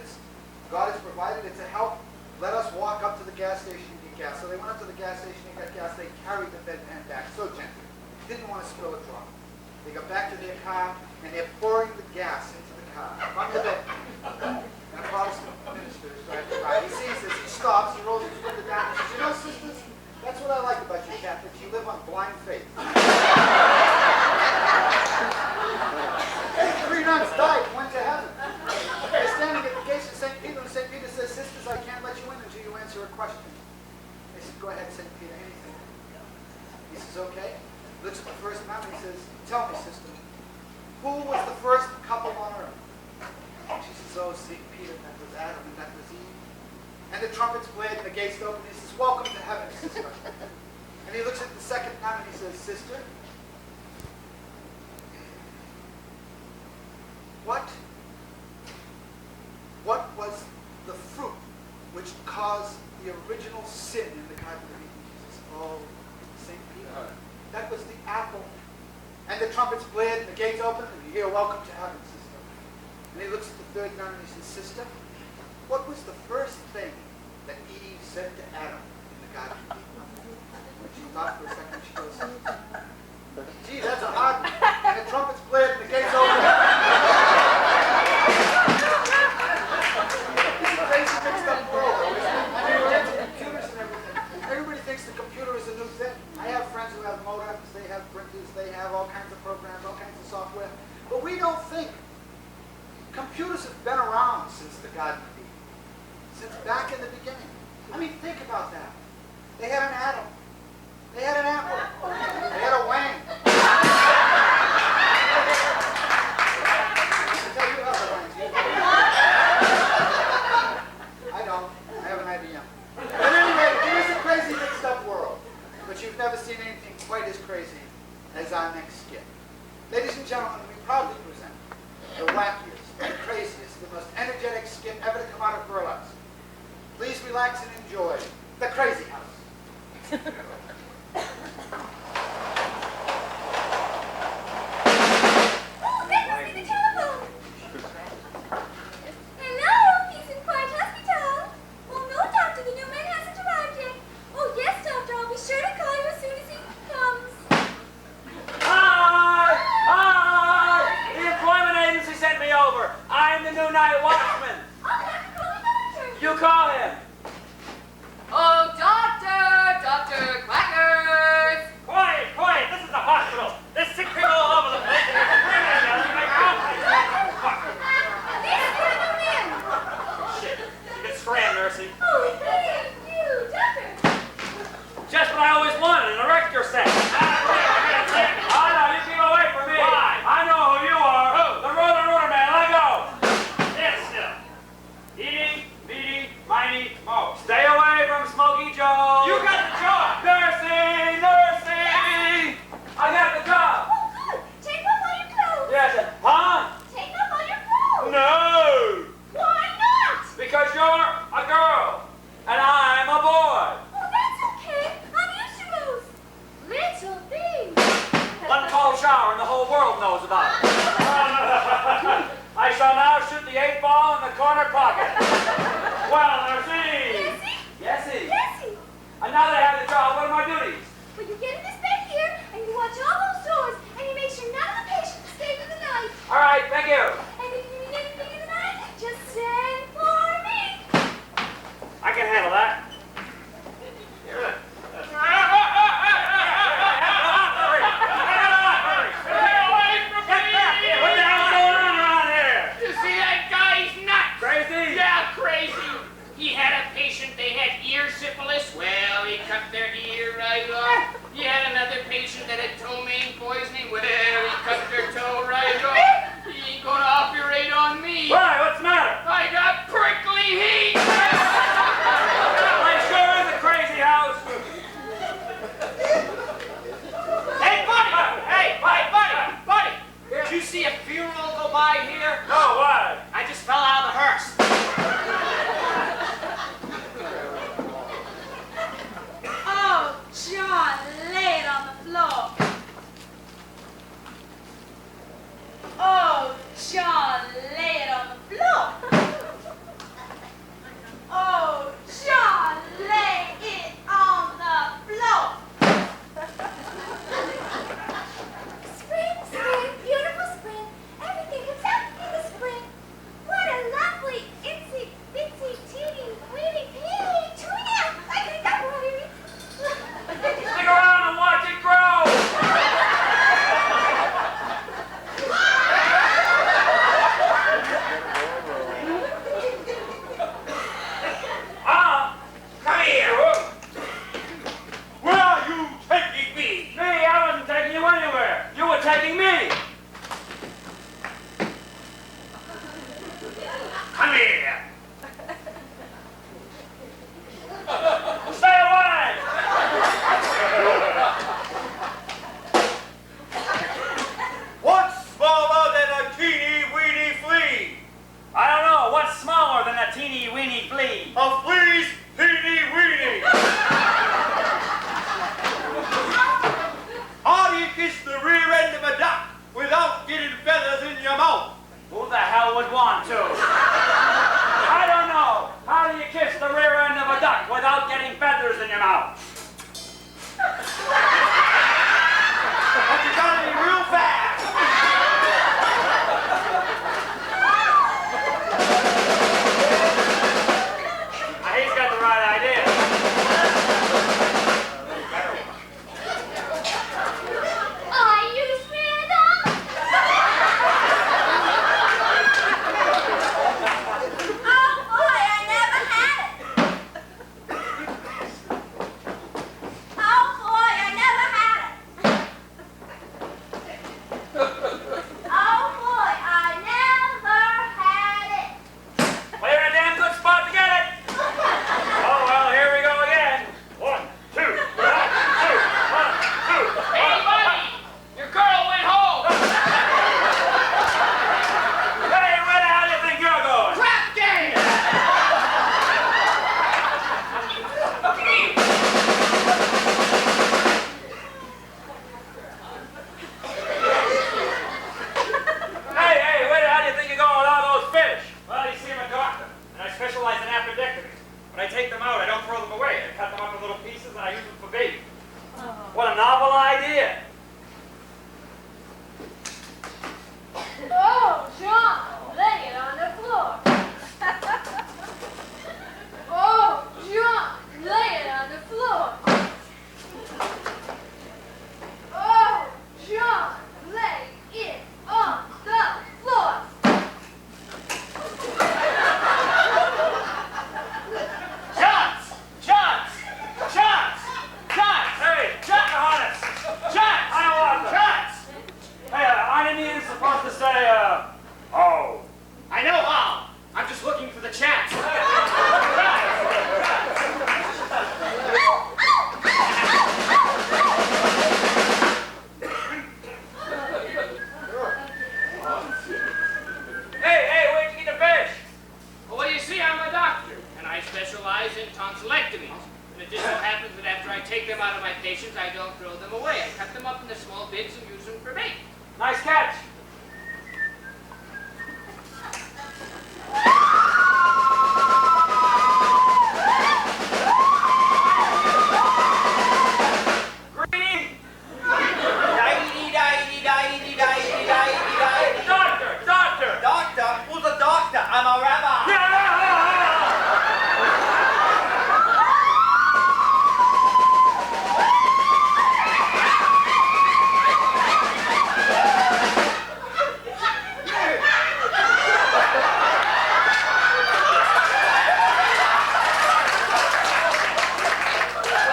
God has provided. It's a help. Let us walk up to the gas station and get gas. So they went up to the gas station and got gas. They carried the bedpan back so gently. Didn't want to spill a drop. They got back to their car, and they're pouring the gas into the car from the bedpan. And a Protestant minister is driving by. He sees this. He stops. He rolls his window down. He says, you know, sisters, that's what I like about you Catholics. You live on blind faith. 3 nuns died and went to heaven. They're standing at the gates of St. Peter, and St. Peter says, sisters, I can't let you in until you answer a question. They said, go ahead, St. Peter, anything. He says, okay. Looks at the first nun and he says, tell me, sister, who was the first couple on earth? She says, oh, St. Peter, that was Adam and that was Eve. And the trumpets played and the gates opened. He says, welcome to heaven, sister. And he looks at the second nun and he says, sister, what was the fruit which caused the original sin in the Garden of Eden? She says, oh, St. Peter, that was the apple. And the trumpets played and the gates opened and you hear, welcome to heaven, sister. And he looks at the third nun and he says, sister, what was the first thing that Eve said to Adam in the Garden of Eden? When she thought for a second, she goes, gee, that's a hard one. And the trumpets played and the gates opened. It's a crazy mixed up world, though, isn't it? I mean, we're into computers and everything. Everybody thinks the computer is a new thing. I have friends who have modems, they have printers, they have all kinds of programs, all kinds of software. But we don't think. Computers have been around since the Garden of Eden, since back in the beginning. I mean, think about that. They had an atom. They had an apple. They had a wang. You have a wang. I don't. I have an IBM. But anyway, it is a crazy mixed up world. never seen anything quite as crazy as our next skit. Ladies and gentlemen, we proudly present the wackiest, the craziest, the most energetic skit ever to come out of burlesque. Please relax and enjoy The Crazy House. Oh, that must be the telephone. Hello, he's in Quiet Hospital. Oh, no, doctor, the new man hasn't arrived yet. Oh, yes, doctor, I'll be sure to call you as soon as he comes. Hi! Hi! The employment agency sent me over. I'm the new night watchman. Oh, Dr. Call the doctor. You call him. Oh, Dr. Quackers! Quiet, quiet. This is a hospital. There's sick people all over the place. Bring them down. You make your own place. This is the new man. Shit. You can scram, Nursey. Oh, thank you, doctor. Just what I always wanted, an erector set. Oh, no, you keep away from me. Why? I know who you are. Who? The rotor man. Let go. Stand still. Eating, meaty, mighty, mo. Stay away from Smokey Joe. You got the job. Nursey, nursey. I got the job. Oh, good. Take off all your clothes. Yes, huh? Take off all your clothes. No. Why not? Because you're a girl and I'm a boy. Oh, that's okay. I'm used to those little things. One cold shower and the whole world knows about it. I shall now shoot the 8-ball in the corner pocket. Well, Nursey. Yesy? Yesy. Yesy. And now that I have the job, what are my duties? Well, you get in this bed here, and you watch all those doors, and you make sure none of the patients stay for the night. All right, thank you. And if you need anything in the night, just send for me. I can handle that. Stay away from me! What the hell's going on around here? You see that guy? He's nuts! Crazy? Yeah, crazy. He had a patient, they had ear syphilis. Well, he cut their ear right off. He had another patient that had ptomaine poisoning. Well, he cut their toe right off. He ain't gonna operate on me. Why? What's the matter? I got prickly heat. Well, it sure is a crazy house. Hey, buddy! Buddy! Did you see a funeral go by here? No, why? I just fell out of the hearse. Oh, John, lay it on the floor. Oh, John, lay it on the floor. Oh, John, lay it on the floor. Spring, beautiful spring. Everything comes out in the spring. What a lovely itsy bitsy teeny weeny peeny tuna. I think I'm worried. Stick around and watch it grow. Come here. Where are you taking me? Me, I wasn't taking you anywhere. You were taking me. Come here. Stay away. What's smaller than a teeny-weeny flea? I don't know. What's smaller than a teeny weeny flea? A flea's teeny-weeny. How do you kiss the rear end of a duck without getting feathers in your mouth? Who the hell would want to? I don't know. How do you kiss the rear end of a duck without getting feathers in your mouth? But you gotta be real fast. He's got the right idea. I use rhythm. Oh boy, I never had it. great. I cut them up in little pieces and I use them for bait. What a novel idea. Oh, John, lay it on the floor. Oh, John, lay it on the floor. Oh, John, lay it on the floor. Hey, Pocahontas! Hiawatha! Hey, aren't Indians supposed to say, oh? I know how. I'm just looking for the chance. Hey, where'd you get the fish? Well, what do you see? I'm a doctor, and I specialize in tonsillectomies. And it just so happens that after I take them out of my patients, I don't throw them away. I cut them up into small bits and use them for bait. Nice catch. Greedy! Doctor! Doctor? Who's a doctor? I'm a rabbi.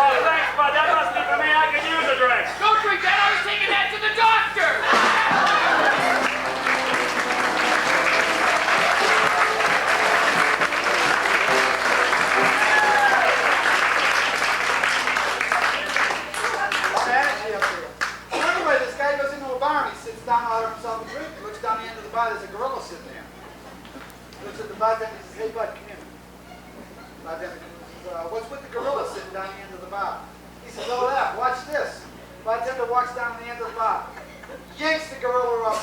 Oh, thanks, bud. That must be for me. I could use a drink. Don't drink that! I was taking that to the doctor! Baggy up there. So anyway, this guy goes into a bar and he sits down, orders himself a drink. He looks down the end of the bar, there's a gorilla sitting there. He looks at the bartender and he says, hey bud, come here. The bartender says, what's with the gorilla sitting down the end of the bar? He says, oh that, watch this. The bartender walks down the end of the bar, yanks the gorilla up,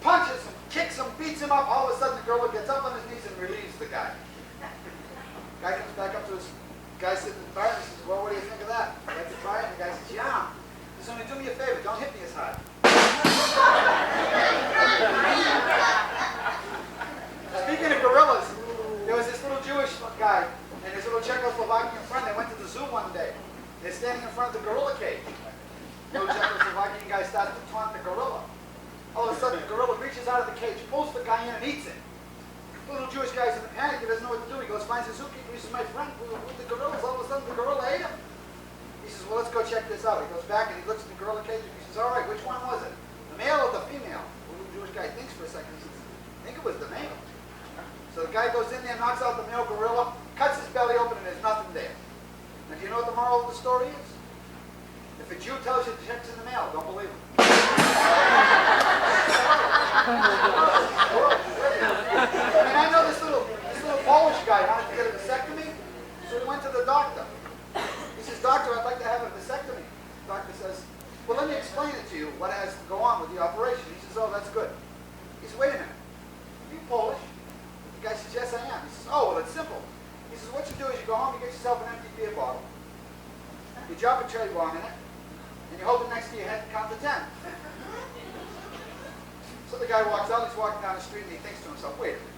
punches him, kicks him, beats him up. All of a sudden the gorilla gets up on his knees and relieves the guy. The guy comes back up to his guy sitting in the bar and he says, well, what do you think of that? You like to try it? And the guy says, yeah. He says, only do me a favor, don't hit me as hard. Speaking of gorillas, there was this little Jewish guy and his little Czechoslovakian friend. They went to the zoo one day. They're standing in front of the gorilla cage. The little Czechoslovakian guy starts to taunt the gorilla. All of a sudden, the gorilla reaches out of the cage, pulls the guy in and eats it. The little Jewish guy's in a panic. He doesn't know what to do. He goes, finds the zookeeper. He says, my friend, with the gorillas. All of a sudden, the gorilla ate him. He says, well, let's go check this out. He goes back and he looks at the gorilla cage and he says, all right, which one was it? The male or the female? The little Jewish guy thinks for a second. He says, I think it was the male. So the guy goes in there, knocks out the male gorilla, cuts his belly open, and there's nothing there. Now, do you know what the moral of the story is? If a Jew tells you the check's in the mail, don't believe him. I mean, I know this little Polish guy wanted to get a vasectomy, so he went to the doctor. He says, doctor, I'd like to have a vasectomy. The doctor says, well, let me explain it to you, what has to go on with the operation. He says, oh, that's good. He says, wait a minute, are you Polish? The guy says, yes, I am. He says, oh, well, it's simple. He says, what you do is you go home, you get yourself an empty beer bottle, you drop a cherry bomb in it, and you hold it next to your head and count to 10. So the guy walks out, he's walking down the street, and he thinks to himself, wait a minute.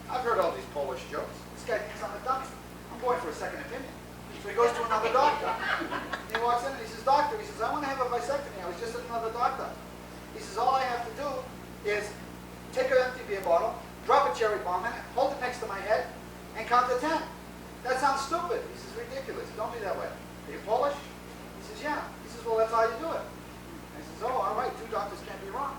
I've heard all these Polish jokes. This guy thinks I'm a dummy. I'm going for a second opinion. So he goes to another doctor. And he walks in and he says, doctor, he says, I want to have a vasectomy. I was just at another doctor. He says, all I have to do is take an empty beer bottle, drop a cherry bomb in it, hold it next to my head, and count to 10. That sounds stupid. He says, ridiculous. Don't be that way. Are you Polish? He says, yeah. He says, well, that's how you do it. And he says, oh, all right, two doctors can't be wrong.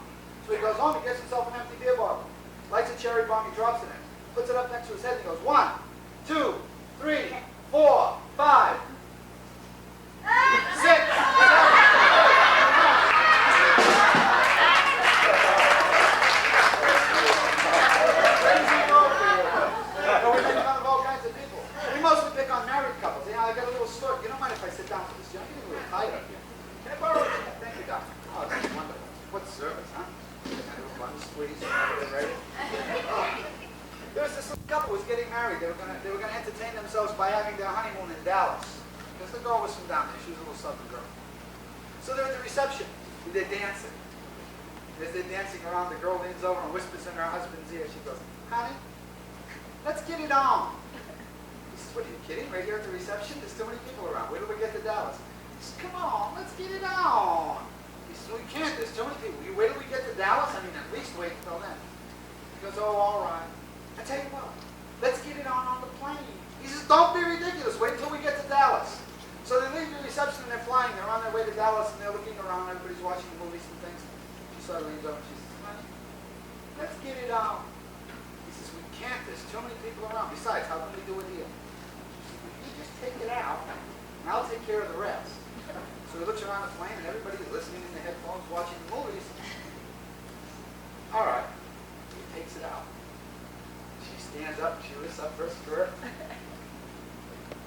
So he goes home, he gets himself an empty beer bottle, lights a cherry bomb, he drops it in, puts it up next to his head, and he goes, 1, 2, 3, 4, 5, 6, 7. We mostly pick on married couples. You know, I got a little story. You don't mind if I sit down for this? I'm getting a little tired up here. Can I borrow a chair? Thank you, doctor. Oh, that's wonderful. What service, huh? One squeeze, right? There was this little couple who was getting married. They were gonna entertain themselves themselves by having their honeymoon in Dallas. Because the girl was from down there. She was a little southern girl. So they're at the reception. And they're dancing. As they're dancing around, the girl leans over and whispers in her husband's ear. She goes, honey, let's get it on. He says, what, are you kidding? Right here at the reception? There's too many people around. Wait till we get to Dallas. He says, come on, let's get it on. He says, we can't. There's too many people. You wait till we get to Dallas? I mean, at least wait until then. He goes, oh, all right. I tell you what, let's get it on the plane. He says, don't be ridiculous. Wait until we get to Dallas. So they leave the reception and they're flying. They're on their way to Dallas and they're looking around. Everybody's watching the movies and things. She sort of leans over and she says, honey, let's get it on. He says, we can't. There's too many people around. Besides, how can we do it here? She says, well, you just take it out and I'll take care of the rest. So he looks around the plane and everybody's listening in the headphones, watching the movies. All right. He takes it out. She stands up and she lifts up her skirt.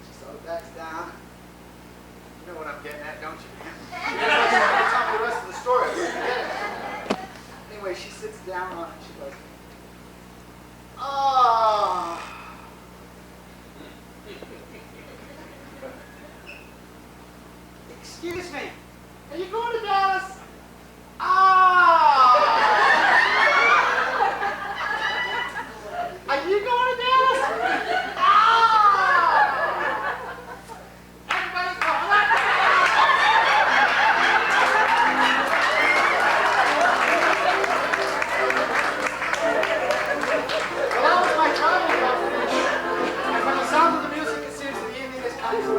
She sort of backs down. You know what I'm getting at, don't you? You're not going to tell me the rest of the story. Anyway, she sits down on it and she goes, oh. Excuse me, are you going to Dallas? Ah. Are you going to Dallas? Ah. Everybody's going up. Well, that was my travel confirmation. And from the sound of the music, it seems the evening has come to